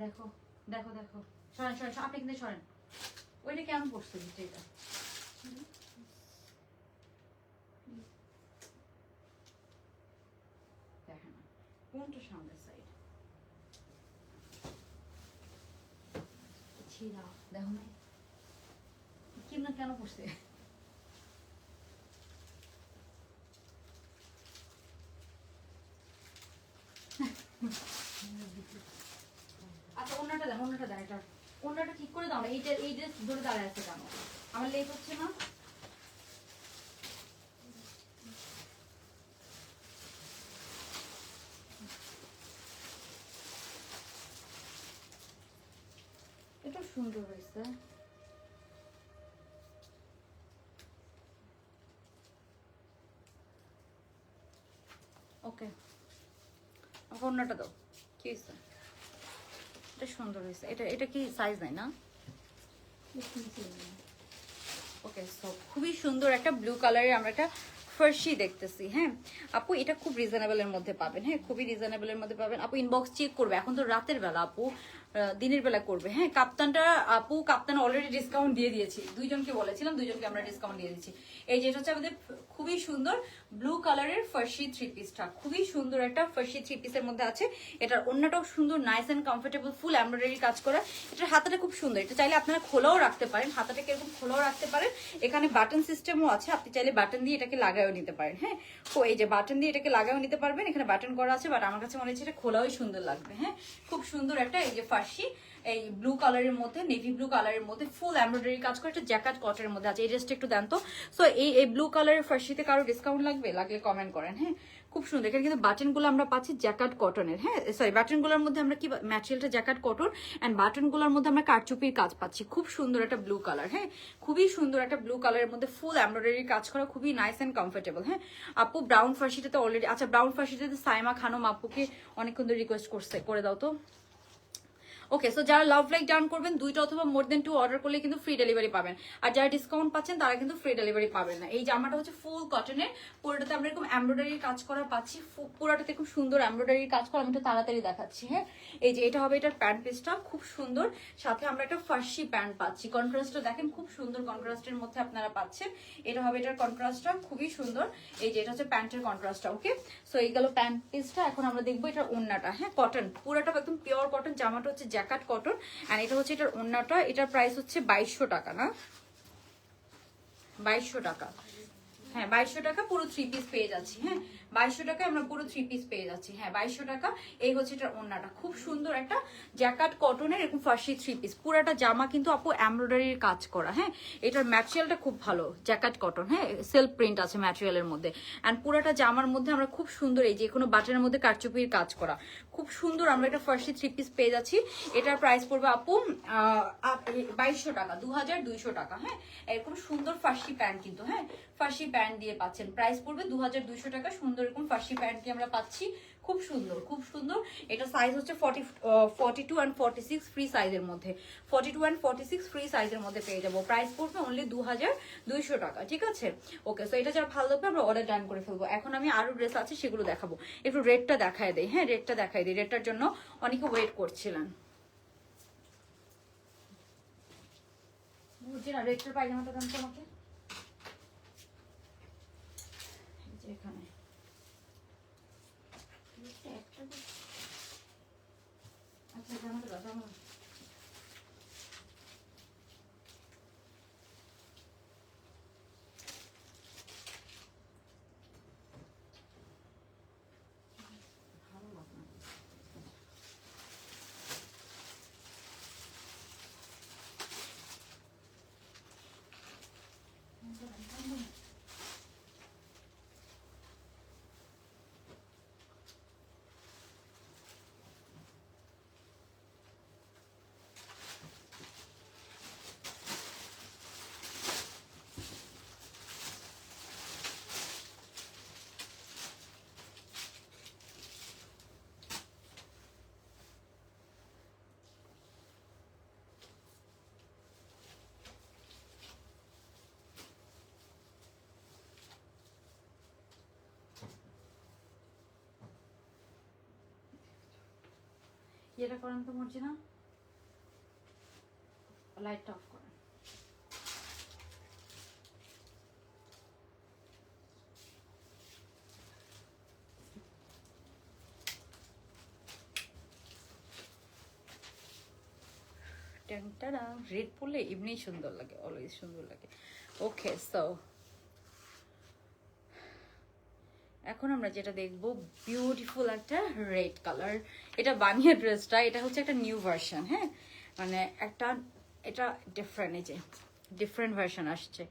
দেখো দেখো দেখো, সরেন সরেন, আপনি কিন্তু সরেন। ওইটা কেন পড়ছে এটা? দেখেন না কোনটা সামনের সাইড, ছিড়া দেখো না কেন পড়ছে। আচ্ছা অন্যটা দেন, অন্যটা দেন, এটা অন্যটা ঠিক করে দাও না। এইটা এই ড্রেস ধরে দাঁড়ায় আছে কেন? আমার লেট হচ্ছে না। এটা সুন্দর হয়েছে। ওকে অন্যটা দাও, কি হয়েছে? এটা সুন্দর হয়েছে। এটা এটা কি সাইজ নাই না? ওকে, সো খুবই সুন্দর একটা ব্লু কালারের আমরা একটা ফার্সি দেখতেছি। হ্যাঁ আপু এটা খুব রিজনেবল এর মধ্যে পাবেন, হ্যাঁ খুবই রিজনেবল এর মধ্যে পাবেন। আপু ইনবক্স চেক করবে, এখন তো রাতের বেলা, আপু দিনের বেলা করবে। হ্যাঁ কাপ্তানটা আপু, কাপ্তান অলরেডি ডিসকাউন্ট দিয়ে দিয়েছি, দুইজনকে বলেছিলাম, দুইজনকে আমরা ডিসকাউন্ট দিয়ে দিচ্ছি। এই যেটা হচ্ছে আমাদের খুবই সুন্দর ব্লু কালারের ফার্সি 3 পিসটা, খুবই সুন্দর একটা ফার্সি 3 পিসের মধ্যে আছে। এটার ওন্নাটাও সুন্দর, nice and comfortable, full embroidery কাজ করা। এটার হাতাটা খুব সুন্দর, এটা চাইলে আপনারা খোলাও রাখতে পারেন, হাতাটাকে এরকম খোলাও রাখতে পারেন। এখানে বাটন সিস্টেমও আছে, আপনি চাইলে বাটন দিয়ে এটাকে লাগায়ও নিতে পারেন। হ্যাঁ তো এই যে বাটন দিয়ে এটাকে লাগায়ও নিতে পারবেন, এখানে বাটন করা আছে, বাট আমার কাছে মনে হচ্ছে এটা খোলাওই সুন্দর লাগবে। হ্যাঁ খুব সুন্দর একটা এই যে ফার্সি, এই ব্লু কালারের মধ্যে, নেভি ব্লু কালারের মধ্যে ফুল এমব্রয়ডারি কাজ করে, একটা জ্যাকেট কটনের মধ্যে আছে। এই ড্রেসটা একটু দেন তো। সো এই ব্লু কালারের ফার্সিতে কারো ডিসকাউন্ট লাগবে? লাগলে কমেন্ট করেন। হ্যাঁ খুব সুন্দর। এখানে কিন্তু বাটনগুলো আমরা পাচ্ছি জ্যাকেট কটনের, হ্যাঁ সরি বাটনগুলোর মধ্যে আমরা কি ম্যাটেরিয়ালটা জ্যাকেট কটন অ্যান্ড বাটনগুলোর মধ্যে আমরা কারচুপির কাজ পাচ্ছি। খুব সুন্দর একটা ব্লু কালার, হ্যাঁ খুবই সুন্দর একটা ব্লু কালারের মধ্যে ফুল এমব্রয়ডারি কাজ করা, খুবই নাইস এন্ড কমফোর্টেবল। হ্যাঁ আপু ব্রাউন ফার্সিটাতে অলরেডি, আচ্ছা ব্রাউন ফার্সিটাতে সাইমা খানম আপুকে অনেকক্ষণ ধরে রিকোয়েস্ট করছে, করে দাও তো। ওকে, সো যারা লাভ লাইক ডান করবেন, 2টা অথবা মোর দেন 2 অর্ডার করলে কিন্তু ফ্রি ডেলিভারি পাবেন। আর যারা ডিসকাউন্ট পাচ্ছেন তারা কিন্তু ফ্রি ডেলিভারি পাবেন না। এই জামাটা হচ্ছে ফুল কটনের, পুরোটাতে আমরা এরকম এমব্রয়ডারির কাজ করা পাচ্ছি, পুরোটাতে খুব সুন্দর এমব্রয়ডারির কাজ করা। আমি একটু তাড়াতাড়ি দেখাচ্ছি। হ্যাঁ এই যে এটা হবে এটার প্যান্ট পিসটা, খুব সুন্দর। সাথে আমরা একটা ফার্সি প্যান্ট পাচ্ছি, কন্ট্রাস্টটা দেখেন খুব সুন্দর, কন্ট্রাস্টের মধ্যে আপনারা পাচ্ছেন। এটা হবে এটার কন্ট্রাস্টটা, খুবই সুন্দর। এই যে এটা হচ্ছে প্যান্টের কন্ট্রাস্টটা। ওকে, সো এই গেল প্যান্ট পিসটা। এখন আমরা দেখবো এটার ওড়নাটা। হ্যাঁ কটন, পুরোটা একদম পিওর কটন, জামাটা হচ্ছে জ্যাকেট কটন। আর এটা হচ্ছে এটার ওড়নাটা, এটার প্রাইস হচ্ছে 2200 টাকা না? 2200 টাকা। হ্যাঁ 2200 টাকা পুরো 3 পিস পেয়ে যাচ্ছি। হ্যাঁ 2200 টাকা আমরা পুরো 3 পিস পেয়ে যাচ্ছি। হ্যাঁ 2200 টাকা। এই হচ্ছে এটার ওড়নাটা, খুব সুন্দর একটা জ্যাকার্ড কটনের এরকম ফার্সি 3 পিস। পুরাটা জামা কিন্তু আপু এমব্রয়ডারির কাজ করা। হ্যাঁ এটার ম্যাটেরিয়ালটা খুব ভালো, জ্যাকার্ড কটন। হ্যাঁ সেলফ প্রিন্ট আছে ম্যাটেরিয়ালের মধ্যে। অ্যান্ড পুরাটা জামার মধ্যে আমরা খুব সুন্দর এই যে কোনো বাটনের মধ্যে কারচুপির কাজ করা, খুব সুন্দর আমরা একটা ফার্সি 3 পিস পেয়ে যাচ্ছি। এটার প্রাইস পড়বে আপু 2200 টাকা, 2200 টাকা। হ্যাঁ এরকম সুন্দর ফার্সি প্যান্ট কিন্তু, হ্যাঁ ফার্সি প্যান্ট দিয়ে পাচ্ছেন। প্রাইস পড়বে 2200 টাকা। সুন্দর এরকম ফার্সি প্যান্ট দিয়ে আমরা পাচ্ছি, খুব সুন্দর খুব সুন্দর। এটা সাইজ হচ্ছে 42 অ্যান্ড 46 ফ্রি সাইজের মধ্যে, 42 অ্যান্ড 46 ফ্রি সাইজের মধ্যে পেয়ে যাবো। প্রাইস পড়বে অনলি 2200 টাকা, ঠিক আছে। ওকে সো এটা যারা ভালো লাগবে আমরা অর্ডার ডান করে ফেলবো। এখন আমি আরো ড্রেস আছে সেগুলো দেখাবো, একটু রেটটা দেখায় দেই। হ্যাঁ রেটটা দেখাই দিই, রেটটার জন্য অনেকে ওয়েট করছিলেন। বুঝছি না রেটটার পায়জামাটা দাম তোমাকে এখানে আচ্ছা জামাটা দাও, জামা ভালো লাগে না। এটা করেন তো মর্জিনা, লাইটটা অফ করেন। ট্যাংটারা রেড পরলে এমনি সুন্দর লাগে, অলওয়েজ সুন্দর লাগে। ওকে সো এখন আমরা যেটা দেখবো বিউটিফুল একটা রেড কালার। এটা বানিয়ে ড্রেসটা, এটা হচ্ছে একটা নিউ ভার্সন। হ্যাঁ মানে একটা এটা ডিফারেন্ট, এই যে ডিফারেন্ট ভার্সন আসছে।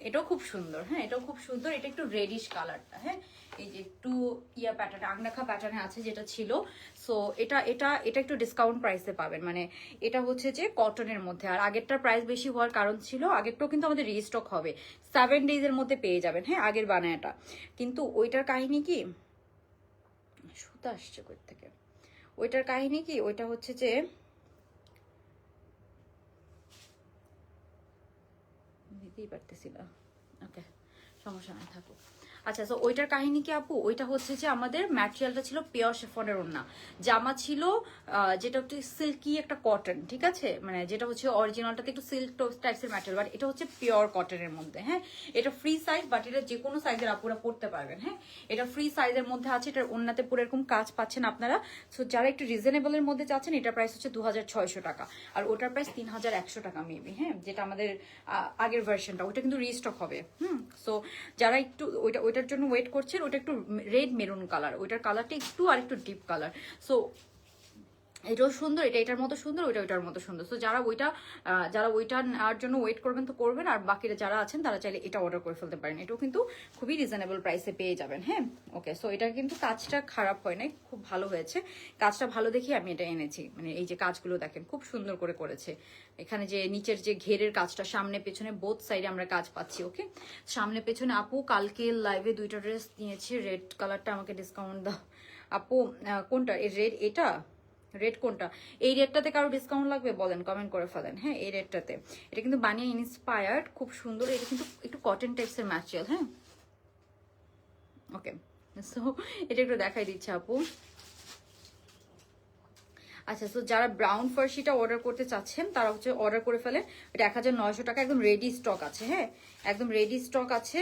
এটাও খুব সুন্দর। হ্যাঁ এটাও খুব সুন্দর। এটা একটু রেডিশ কালারটা। হ্যাঁ এই যে একটু ইয়া প্যাটার্ন, আগনাখা প্যাটার্নে আছে যেটা ছিল। সো এটা এটা এটা একটু ডিসকাউন্ট প্রাইসে পাবেন। মানে এটা হচ্ছে যে কটনের মধ্যে। আর আগেরটার প্রাইস বেশি হওয়ার কারণ ছিল আগেরটাও কিন্তু আমাদের রিস্টক হবে, 7 ডেজের মধ্যে পেয়ে যাবেন। হ্যাঁ আগের বানায়াটা, কিন্তু ওইটার কাহিনী কি, সুতা আসছে কই থেকে, ওইটার কাহিনী কি, ওইটা হচ্ছে যে নিতেই পারতেছি না। ওকে সমস্যা নাই, থাকুক। আচ্ছা তো ওইটার কাহিনী কি আপু, ওইটা হচ্ছে যে আমাদের ম্যাটেরিয়ালটা ছিল পিওর শেফনের ওড়না, জামা ছিল যেটা একটু সিল্কি একটা কটন, ঠিক আছে। মানে যেটা হচ্ছে অরিজিনালটাতে একটু সিল্ক টাইপসের ম্যাটেরিয়াল, বাট এটা হচ্ছে পিওর কটনের মধ্যে। হ্যাঁ এটা ফ্রি সাইজ, বাট এটা যে কোনো সাইজের আপুরা পড়তে পারবেন। হ্যাঁ এটা ফ্রি সাইজের মধ্যে আছে। এটার ওড়নাতে পুরো এরকম কাজ পাচ্ছেন আপনারা। সো যারা একটু রিজনেবলের মধ্যে চাচ্ছেন, এটার প্রাইস হচ্ছে 2600 টাকা, আর ওটার প্রাইস 3100 টাকা মেবি। হ্যাঁ যেটা আমাদের আগের ভার্সনটা, ওটা কিন্তু রিস্টক হবে। সো যারা একটু ওইটার জন্য ওয়েট করছেন, ওটা একটু রেড মেরুন কালার, ওইটার কালারটা একটু আর একটু ডিপ কালার। সো এটাও সুন্দর, এটা এটার মতো সুন্দর, ওইটা ওইটার মতো সুন্দর। তো যারা ওইটা নেওয়ার জন্য ওয়েট করবেন তো করবেন, আর বাকিরা যারা আছেন তারা চাইলে এটা অর্ডার করে ফেলতে পারেন। এটাও কিন্তু খুবই রিজনেবল প্রাইসে পেয়ে যাবেন। হ্যাঁ ওকে সো এটা কিন্তু কাজটা খারাপ হয় নাই, খুব ভালো হয়েছে। কাজটা ভালো দেখি আমি এটা এনেছি। মানে এই যে কাজগুলো দেখেন খুব সুন্দর করে করেছে। এখানে যে নিচের যে ঘেরের কাজটা, সামনে পেছনে বোথ সাইডে আমরা কাজ পাচ্ছি। ওকে সামনে পেছনে আপু কালকে লাইভে 2টা ড্রেস নিয়েছি, রেড কালারটা আমাকে ডিসকাউন্ট দাও আপু। কোনটা রেড, এটা রেড কোনটা, এই রেডটাতে কারো ডিসকাউন্ট লাগবে বলেন, কমেন্ট করে ফেলেন। হ্যাঁ এই রেডটাতে, এটা কিন্তু বানিয়ে ইন্সপায়ার্ড, খুব সুন্দর। এটা কিন্তু একটু কটন টাইপসের ম্যাটেরিয়াল। হ্যাঁ ওকে সো এটা একটু দেখাই দিচ্ছে আপু। আচ্ছা তো যারা ব্রাউন ফার্সিটা অর্ডার করতে চাচ্ছেন তারা হচ্ছে অর্ডার করে ফেলেন। এটা 1900 টাকা, একদম রেডি স্টক আছে। হ্যাঁ একদম রেডি স্টক আছে।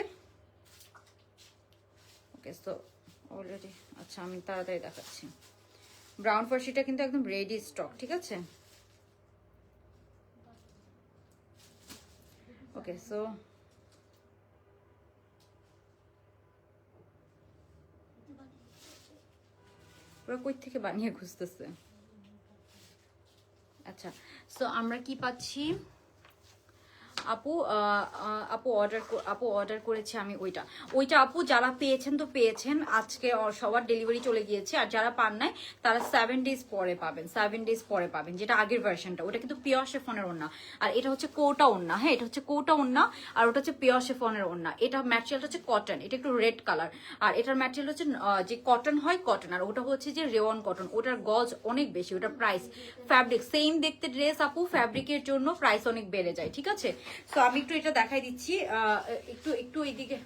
ওকে সো অলরেডি, আচ্ছা আমি তাড়াতাড়ি দেখাচ্ছি। ব্রাউন ফার্সিটা কিন্তু একদম রেডি স্টক, ঠিক আছে। ওকে সো ওরা কই থেকে বানিয়ে খুঁজতেছে। আচ্ছা, সো আমরা কি পাচ্ছি, আপু আপু অর্ডার করেছে আমি ওইটা আপু যারা পেয়েছেন তো পেয়েছেন, আজকে সবার ডেলিভারি চলে গিয়েছে। আর যারা পান নাই তারা 7 ডেজ পরে পাবেন, 7 ডেজ পরে পাবেন, যেটা আগের ভার্সনটা। ওটা কিন্তু পিওর শেফনের ওড়না, আর এটা হচ্ছে কোটা ওড়না। হ্যাঁ, এটা হচ্ছে কোটা ওড়না, আর ওটা হচ্ছে পিওর শেফনের ওড়না। এটা ম্যাটেরিয়ালটা হচ্ছে কটন, এটা একটু রেড কালার। আর এটার ম্যাটেরিয়াল হচ্ছে যে কটন হয় কটন, আর ওটা হচ্ছে যে রেওয়ান কটন। ওটার গজ অনেক বেশি, ওটার প্রাইস ফ্যাব্রিক সেম দেখতে ড্রেস আপু, ফ্যাব্রিকের জন্য প্রাইস অনেক বেড়ে যায়। ঠিক আছে, সো আমি একটু এটা দেখাই দিচ্ছি, একটু এইদিকে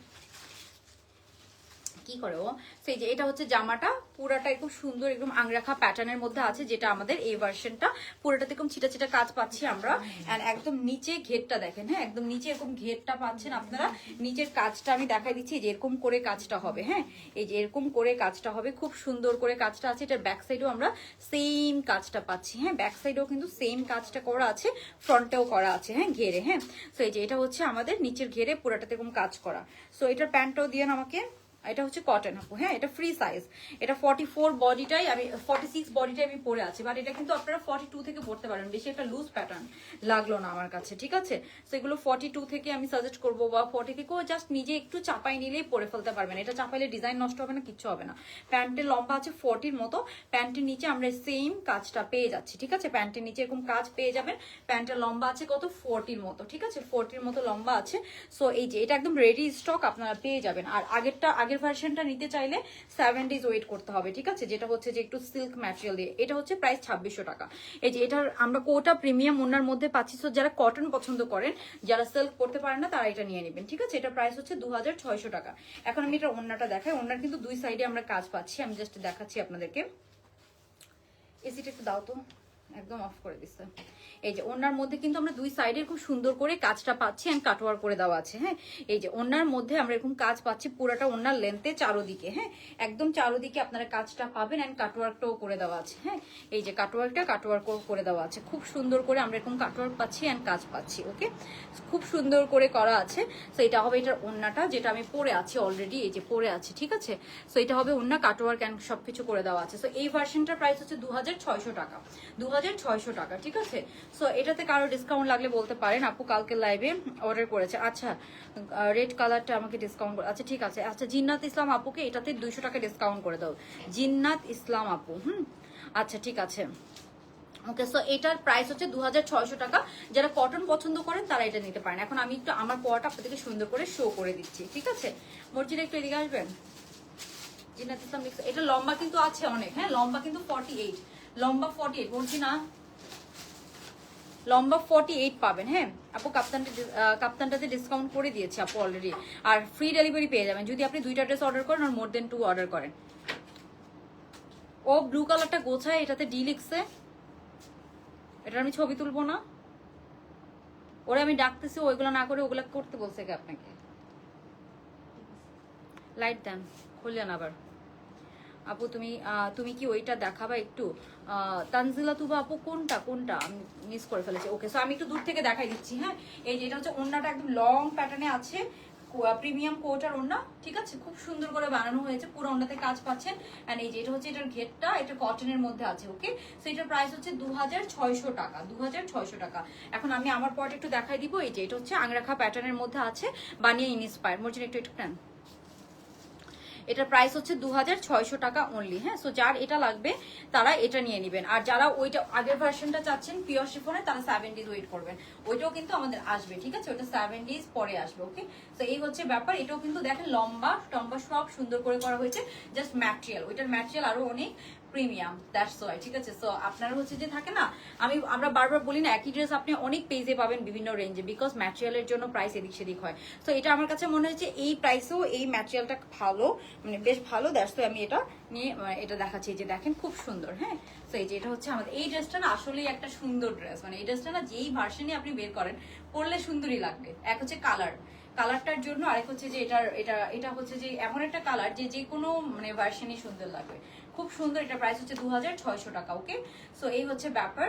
কি করে ও। সেই যে এটা হচ্ছে জামাটা, পুরাটা একদম সুন্দর একদম আংরাখা প্যাটার্নের মধ্যে আছে, যেটা আমাদের এই ভার্সনটা। পুরোটাতে এরকম ছিটা ছিটা কাজ পাচ্ছি আমরা। এন্ড একদম নিচে ঘেরটা দেখেন, হ্যাঁ একদম নিচে এরকম ঘেরটা পাচ্ছেন আপনারা। নিচের কাজটা আমি দেখাই দিচ্ছি, যে এরকম করে কাজটা হবে। হ্যাঁ, এই যে এরকম করে কাজটা হবে, খুব সুন্দর করে কাজটা আছে। এটার ব্যাক সাইডেও আমরা সেম কাজটা পাচ্ছি। হ্যাঁ, ব্যাক সাইডেও কিন্তু সেম কাজটা করা আছে, ফ্রন্টেও করা আছে। হ্যাঁ, ঘেরে। হ্যাঁ, সো এই যে এটা হচ্ছে আমাদের নিচের ঘেরে, পুরাটাতে এরকম কাজ করা। সো এটার প্যান্টটাও দিয়ে আমাকে, এটা হচ্ছে কটন আপু। হ্যাঁ, এটা ফ্রি সাইজ, এটা 44 বডিটাই, আমি 46 বডিটাই আমি পরে আছি, বাট এটা কিন্তু আপনারা 42 থেকে পড়তে পারেন। বেশি একটা লুজ প্যাটার্ন লাগলো না আমার কাছে। ঠিক আছে, সো এগুলো 42 থেকে আমি সাজেস্ট করবো, বা 40 থেকেও জাস্ট নিজে একটু চাপাই নিলেই পরে ফেলতে পারবেন। এটা চাপাইলে ডিজাইন নষ্ট হবে না, কিচ্ছু হবে না। প্যান্টের লম্বা আছে 40-র মতো, প্যান্টের নিচে আমরা সেম কাজটা পেয়ে যাচ্ছি। ঠিক আছে, প্যান্টের নিচে এরকম কাজ পেয়ে যাবেন। প্যান্টের লম্বা আছে কত, 40-র মতো। ঠিক আছে, 40-র মতো লম্বা আছে। সো এই যে এটা একদম রেডি স্টক আপনারা পেয়ে যাবেন। আর আগের ভার্সনটা নিতে চাইলে 7 ডেজ ওয়েট করতে হবে। ঠিক আছে, যেটা হচ্ছে যে একটু সিল্ক ম্যাটেরিয়াল দিয়ে, এটা হচ্ছে প্রাইস 2600 টাকা। এই যে এটার আমরা কোটা প্রিমিয়াম ওনার মধ্যে পাচ্ছি। সো যারা কটন পছন্দ করেন, যারা সিল্ক করতে পারেন না, তারা এটা নিয়ে নেবেন। ঠিক আছে, এটা প্রাইস হচ্ছে 2600 টাকা। এখন আমি এটা ওন্নাটা দেখাই। ওন্নার কিন্তু দুই সাইডে আমরা কাজ পাচ্ছি, আমি জাস্ট দেখাচ্ছি আপনাদেরকে। এসিটা একটু দাও তো, একদম অফ করে দিচ্ছে। এই যে ওনার মধ্যে কিন্তু আমরা দুই সাইডে খুব সুন্দর করে কাজটা পাচ্ছি, এন্ড কাটওয়ার করে দেওয়া আছে। হ্যাঁ, এই যে ওনার মধ্যে আমরা এরকম কাজ পাচ্ছি, পুরোটা ওনার লেন্থে চারোদিকে। হ্যাঁ, একদম চারোদিকে আপনারা কাজটা পাবেন, এন্ড কাটওয়ার্কটাও করে দেওয়া আছে। হ্যাঁ, এই যে কাটওয়ার্ক করে দেওয়া আছে, খুব সুন্দর করে আমরা এরকম কাটওয়ার্ক পাচ্ছি এন্ড কাজ পাচ্ছি। ওকে, খুব সুন্দর করে করা আছে। সো এটা হবে এটার ওন্নাটা, যেটা আমি পরে আছি অলরেডি, এই যে পরে আছি। ঠিক আছে, সো এটা হবে ওন্না, কাটওয়ার্ক এন্ড সবকিছু করে দেওয়া আছে। সো এই ভার্সনটার প্রাইস হচ্ছে 2600 টাকা, 2600 টাকা। ঠিক আছে, সো এটাতে কারো ডিসকাউন্ট লাগলে বলতে পারেন। আপু কালকে লাইভে অর্ডার করেছে, আচ্ছা রেড কালারটা আমাকে ডিসকাউন্ট করে, আচ্ছা ঠিক আছে। আচ্ছা, জিন্নাত ইসলাম আপুকে এটাতে 200 টাকা ডিসকাউন্ট করে দাও, জিন্নাত ইসলাম আপু। আচ্ছা ঠিক আছে, ওকে। সো এটার প্রাইস হচ্ছে 2600 টাকা। যারা কটন পছন্দ করেন তারা এটা নিতে পারেন। এখন আমি একটু আমার পরাটা আপনাদেরকে সুন্দর করে শো করে দিচ্ছি। ঠিক আছে, মর্জিনা একটু এদিকে আসবেন। জিন্নাত ইসলাম, এটা লম্বা কিন্তু আছে অনেক। হ্যাঁ, লম্বা কিন্তু 48, লম্বা 48 বলছি না, লম্বা 48 পাবেন। হ্যাঁ আপু, কাপ্তানটাতে ডিসকাউন্ট করে দিয়েছি আপু অলরেডি। আর ফ্রি ডেলিভারি পেয়ে যাবেন যদি আপনি 2টা ড্রেস অর্ডার করেন, আর মোর দেন 2 অর্ডার করেন। ও ব্লু কালারটা গোছায়, এটাতে ডি লিখছে, এটা আমি ছবি তুলবো না। ওরা আমি ডাকতেছি, ওইগুলো না করে ওগুলো করতে বলছে কি আপনাকে? লাইট দেন, খুললেন আবার। আপু তুমি কি ওইটা দেখাবা একটু? তানজিলা তুবা আপু, কোনটা আমি মিস করে ফেলেছি। ওকে, সো আমি একটু দূর থেকে দেখাই দিচ্ছি। হ্যাঁ, এই যে এটা হচ্ছে ওন্নাটা, একদম লং প্যাটার্নে আছে, প্রিমিয়াম কোটার ওন্না। ঠিক আছে, খুব সুন্দর করে বানানো হয়েছে, পুরো ওন্নাতে কাজ পাচ্ছেন। এন্ড এই যে এটা হচ্ছে এটার ঘেরটা, এটা কটনের মধ্যে আছে। ওকে, সো এটার প্রাইস হচ্ছে 2600 টাকা, 2600 টাকা। এখন আমি আমার পট একটু দেখাই দিব। এই যে এটা হচ্ছে আংরাখা প্যাটার্নের মধ্যে আছে, বানিয়ে ইন্সপায়ার। মর্জিন একটু নেন। এটার প্রাইস হচ্ছে 2600 টাকা অনলি। হ্যাঁ, সো যার এটা লাগবে তারা এটা নিয়ে নেবেন। আর যারা ওইটা আগের ভার্সনটা চাচ্ছেন পিওর শিফনে, তারা 7 ডেজ ওয়েট করবেন। ওইটাও কিন্তু আমাদের আসবে। ঠিক আছে, ওটা 7 ডেজ পরে আসবে। ওকে, তো এই হচ্ছে ব্যাপার। এটাও কিন্তু দেখেন লম্বা টম্বা সব সুন্দর করে করা হয়েছে, জাস্ট ম্যাটেরিয়াল, ওইটার ম্যাটেরিয়াল আরো অনেক প্রিমিয়াম, দ্যাটস ওয়াই। ঠিক আছে, সো আপনারা হচ্ছে যে থাকে না, আমরা বারবার বলি না, একই ড্রেস আপনি অনেক পেজে পাবেন বিভিন্ন রেঞ্জে, বিকজ ম্যাটেরিয়ালের জন্য প্রাইস এদিক সেদিক হয়। সো এটা আমার কাছে মনে হচ্ছে এই প্রাইসেও এই ম্যাটেরিয়ালটা ভালো, মানে বেশ ভালো। দ্যাটস ওয়াই আমি এটা নিয়ে এটা দেখাচ্ছি। যে দেখেন খুব সুন্দর। হ্যাঁ, সো এই যে এটা হচ্ছে আমাদের এই ড্রেসটা না, আসলেই একটা সুন্দর ড্রেস। মানে এই ড্রেসটা না, যেই ভার্সনে আপনি বের করেন পরলে সুন্দরই লাগবে। এক হচ্ছে কালারটার জন্য, আরেক হচ্ছে যে এটা হচ্ছে যে এমন একটা কালার যে কোনো মানে ভার্সনই সুন্দর লাগবে, খুব সুন্দর। এটা প্রাইস হচ্ছে 2600 টাকা। ওকে, সো এই হচ্ছে ব্যাপার।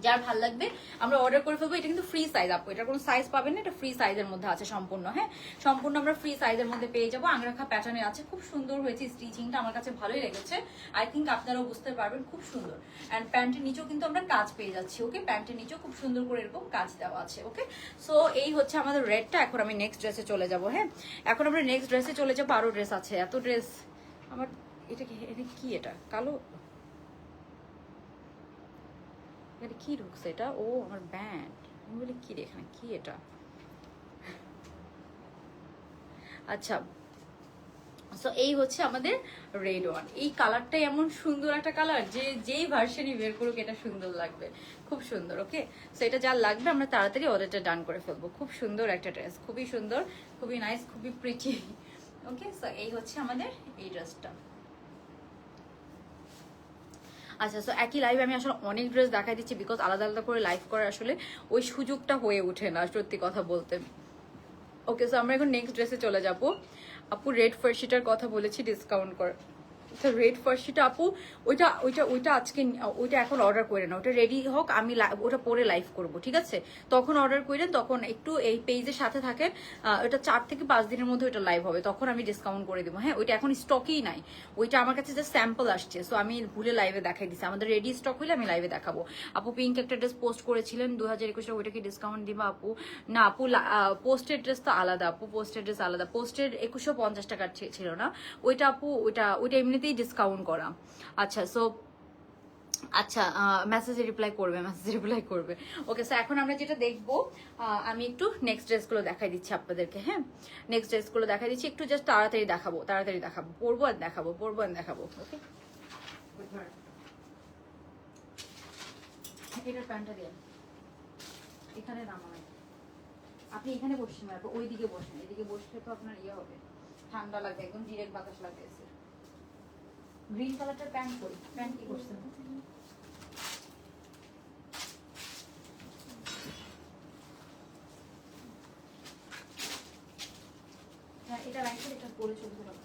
যার ভালো লাগবে আমরা অর্ডার করে ফেলবো। এটা কিন্তু ফ্রি সাইজ আপু, এটা কোনো সাইজ পাবেন না, এটা ফ্রি সাইজের মধ্যে আছে সম্পূর্ণ। হ্যাঁ, সম্পূর্ণ আমরা ফ্রি সাইজের মধ্যে পেয়ে যাবো। আংরাখা প্যাটার্নে আছে, খুব সুন্দর হয়েছে স্টিচিংটা, আমার কাছে ভালোই লেগেছে। আই থিঙ্ক আপনারাও বুঝতে পারবেন, খুব সুন্দর। অ্যান্ড প্যান্টের নিচেও কিন্তু আমরা কাজ পেয়ে যাচ্ছি। ওকে, প্যান্টের নিচেও খুব সুন্দর করে এরকম কাজ দেওয়া আছে। ওকে, সো এই হচ্ছে আমাদের রেডটা। এখন আমি নেক্সট ড্রেসে চলে যাবো। হ্যাঁ, এখন আমরা নেক্সট ড্রেসে চলে যাবো। আরো ড্রেস আছে, এত ড্রেস আমার। এটা কি এটা কালো, এটা কি ঢুকছে এটা? ও আমার ব্যান্ড, আমি বলি কি রে এখানে কি এটা? আচ্ছা, সো এই হচ্ছে আমাদের রেড ওয়ান। এই কালারটাই এমন সুন্দর একটা কালার যে যেই ভার্সনই বের করুক এটা সুন্দর লাগবে, খুব সুন্দর। ওকে, সো এটা যার লাগবে আমরা তাড়াতাড়ি অর্ডারটা ডান করে ফেলবো। খুব সুন্দর একটা ড্রেস, খুবই সুন্দর, খুবই নাইস, খুবই প্রিটি। ওকে, সো এই হচ্ছে আমাদের এই ড্রেসটা। আচ্ছা, সো একই লাইভে আমি আসলে অনেক ড্রেস দেখাই দিচ্ছি, বিকজ আলাদা আলাদা করে লাইভ করার আসলে ওই সুযোগটা হয়ে ওঠে না, সত্যি কথা বলতে। ওকে, সো আমরা এখন নেক্সট ড্রেসে চলে যাবো। আপু রেড ফার্সিটার কথা বলেছি ডিসকাউন্ট কর। আচ্ছা, রেড ফার্সিটা আপু ওইটা ওইটা ওইটা আজকে ওইটা এখন অর্ডার করে না, ওটা রেডি হোক, আমি ওটা পরে লাইভ করব, ঠিক আছে? তখন অর্ডার করেন, তখন একটু এই পেজের সাথে থাকেন। ওটা 4 থেকে 5 দিনের মধ্যে ওইটা লাইভ হবে, তখন আমি ডিসকাউন্ট করে দেবো। হ্যাঁ, ওইটা এখন স্টকেই নাই, ওইটা আমার কাছে যে স্যাম্পল আসছে, সো আমি ভুলে লাইভে দেখাই দিচ্ছি। আমাদের রেডি স্টক হলে আমি লাইভে দেখাবো। আপু পিঙ্ক একটা ড্রেস পোস্ট করেছিলেন 2021, ওইটা কি ডিসকাউন্ট দিবা আপু? না আপু, পোস্টের ড্রেস তো আলাদা আপু, পোস্টের ড্রেস আলাদা। পোস্টের 2150 টাকা ছিল না ওইটা আপু, ওইটা এমনিতেই ডিসকাউন্ট করা। আচ্ছা, সো আচ্ছা, মেসেজে রিপ্লাই করবে। ওকে, সো এখন আমরা যেটা দেখবো, আমি একটু নেক্সট ড্রেসগুলো দেখাই দিচ্ছি আপনাদেরকে। হ্যাঁ, নেক্সট ড্রেসগুলো দেখাই দিচ্ছি, একটু জাস্ট তাড়াতাড়ি দেখাবো, পরবো আর দেখাবো। ওকে, এটার প্যান্টটা দিয়ে এখানে নামানো, আপনি এখানে বসছেন না, ওই দিকে বসেন, এদিকে বসলে তো আপনার ইয়ে হবে, ঠান্ডা লাগবে, একদম ডিরেক্ট বাতাস লাগবে। গ্রিন কালারটার প্যান্ট করি, প্যান্ট কি করছেন? হ্যাঁ, এটা রাখলে এটা পরে চলতে হবে।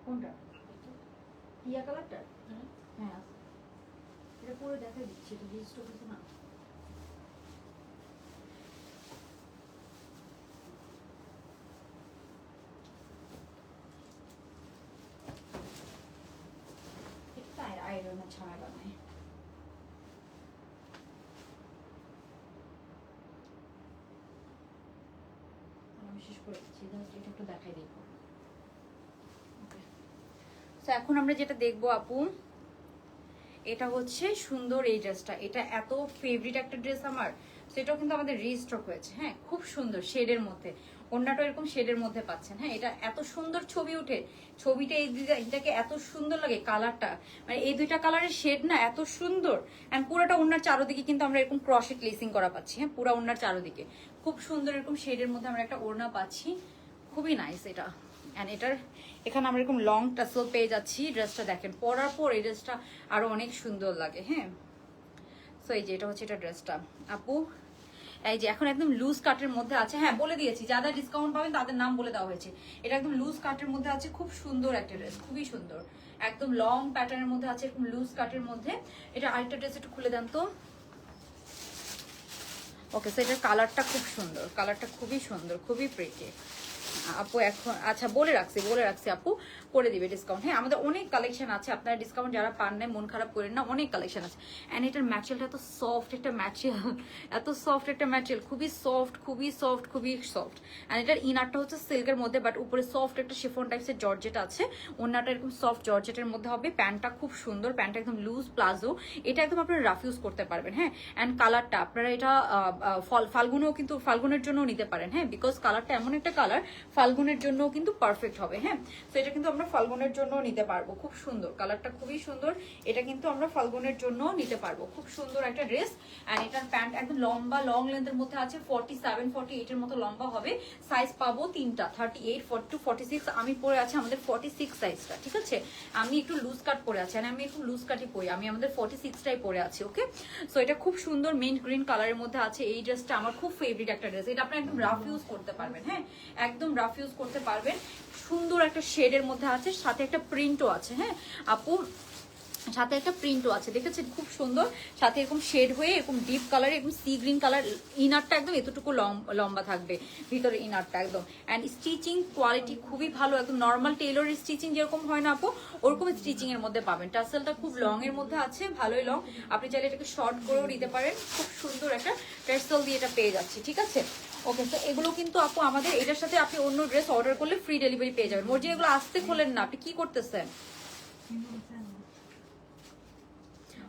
কোনটা? টিয়া কালারটা? হ্যাঁ, এটা পরে দেখা দিচ্ছি, এটা লিস্ট করতে না। এটা আয়রনের ঝামেলা নাই। আমি শেষ করে দিচ্ছি, এটা একটু দেখাই দেখবো। এখন আমরা যেটা দেখবো আপু, এটা হচ্ছে সুন্দর এই ড্রেসটা। এটা এত ফেভারিট একটা ড্রেস আমার, সেটাও কিন্তু আমাদের রিস্টক হয়েছে। হ্যাঁ, খুব সুন্দর শেডের মধ্যে, অন্যটা এরকম শেডের মধ্যে পাচ্ছেন। হ্যাঁ, এটা এত সুন্দর ছবি উঠে, ছবিটা এটাকে এত সুন্দর লাগে, কালারটা মানে এই দুইটা কালারের শেড না এত সুন্দর। এন্ড পুরোটা ওনার চারোদিকে কিন্তু আমরা এরকম ক্রসেট লেসিং করা পাচ্ছি। হ্যাঁ, পুরো ওনার চারোদিকে খুব সুন্দর এরকম শেডের মধ্যে আমরা একটা ওড়না পাচ্ছি, খুবই নাইস এটা। অ্যান্ড এটার এখানে আমরা এরকম লং টাসেল পেয়ে যাচ্ছি। ড্রেসটা দেখেন, পরার পর এই ড্রেসটা আরো অনেক সুন্দর লাগে। হ্যাঁ, সো এই যে এটা হচ্ছে এটা ড্রেসটা আপু। এই যে এখন একদম লুজ কাটের মধ্যে আছে। হ্যাঁ, বলে দিয়েছি যারা ডিসকাউন্ট পাবেন তাদের নাম বলে দেওয়া হয়েছে। এটা একদম লুজ কাটের মধ্যে আছে, খুব সুন্দর একটা ড্রেস, খুবই সুন্দর, একদম লং প্যাটার্নের মধ্যে আছে, এরকম লুজ কাটের মধ্যে। এটা আরেকটা ড্রেস একটু খুলে দেন তো। ওকে, সো এটার কালারটা খুব সুন্দর, কালারটা খুবই সুন্দর, খুবই প্রিটি আপু। এখন আচ্ছা, বলে রাখছি আপু, করে দিবে ডিসকাউন্ট। হ্যাঁ, আমাদের অনেক কালেকশন আছে, আপনারা ডিসকাউন্ট যারা পান না মন খারাপ করেন না, অনেক কালেকশন আছে। অ্যান্ড এটার ম্যাটেরিয়ালটা এত সফট একটা ম্যাটেরিয়াল, এত সফট একটা ম্যাটেরিয়াল, খুবই সফট, খুবই সফট, খুবই সফট। অ্যান্ড এটার ইনারটা হচ্ছে সিল্কের মধ্যে, বাট উপরে সফট একটা শিফন টাইপসের জর্জেট আছে, ওনাটা এরকম সফট জর্জেটের মধ্যে হবে। প্যান্টটা খুব সুন্দর, প্যান্টটা একদম লুজ প্লাজো, এটা একদম আপনারা রাফ ইউজ করতে পারবেন। হ্যাঁ, অ্যান্ড কালারটা আপনারা এটা ফাল্গুনেও কিন্তু ফাল্গুনের জন্য নিতে পারেন। হ্যাঁ, বিকজ কালারটা এমন একটা কালার ফাল্গুনের জন্য কিন্তু পারফেক্ট হবে। হ্যাঁ, তো এটা কিন্তু আমরা ফাল্গুনের জন্য নিতে পারবো, খুব সুন্দর কালারটা, খুবই সুন্দর। এটা কিন্তু আমরা ফাল্গুনের জন্য নিতে পারবো, খুব সুন্দর একটা ড্রেস। অ্যান্ড এটার প্যান্ট একদম লম্বা, লং লেন্থের মধ্যে আছে, 47 48 এর মতো লম্বা হবে। সাইজ পাবো তিনটা, 38 42 46। আমি পরে আছি আমাদের 46 সাইজটা, ঠিক আছে? আমি একটু লুজ কাট পরে আছি, আর আমি একটু লুজ কাটই পরি, আমি আমাদের 46টাই পরে আছি। ওকে, সো এটা খুব সুন্দর মিন্ট গ্রিন কালারের মধ্যে আছে। এই ড্রেসটা আমার খুব ফেভারিট একটা ড্রেস, এটা আপনি একদম রাফ ইউজ করতে পারবেন। হ্যাঁ, একদম রাফ ইউজ করতে পারবেন। সুন্দর একটা শেডের মধ্যে আছে, সাথে একটা প্রিন্টও আছে। হ্যাঁ আপু, সাথে একটা প্রিন্টও আছে, দেখেছেন খুব সুন্দর, সাথে এরকম শেড হয়ে এরকম ডিপ কালার, এরকম সি গ্রিন কালার। ইনারটা একদম এতটুকু লম্বা থাকবে ভিতরে ইনারটা একদম। অ্যান্ড স্টিচিং কোয়ালিটি খুবই ভালো, একদম নর্মাল টেইলরের স্টিচিং যেরকম হয় না আপু, ওরকম স্টিচিং এর মধ্যে পাবেন। টাসেলটা খুব লং এর মধ্যে আছে, ভালোই লং, আপনি চাইলে এটাকে শর্ট করেও নিতে পারেন। খুব সুন্দর একটা টাসেল দিয়ে এটা পেয়ে যাচ্ছি, ঠিক আছে। ওকে, তো এগুলো কিন্তু আপু আমাদের, এটার সাথে আপনি অন্য ড্রেস অর্ডার করলে ফ্রি ডেলিভারি পেয়ে যাবেন। মর্জি এগুলো আসতে খোলেন না, আপনি কি করতেছেন?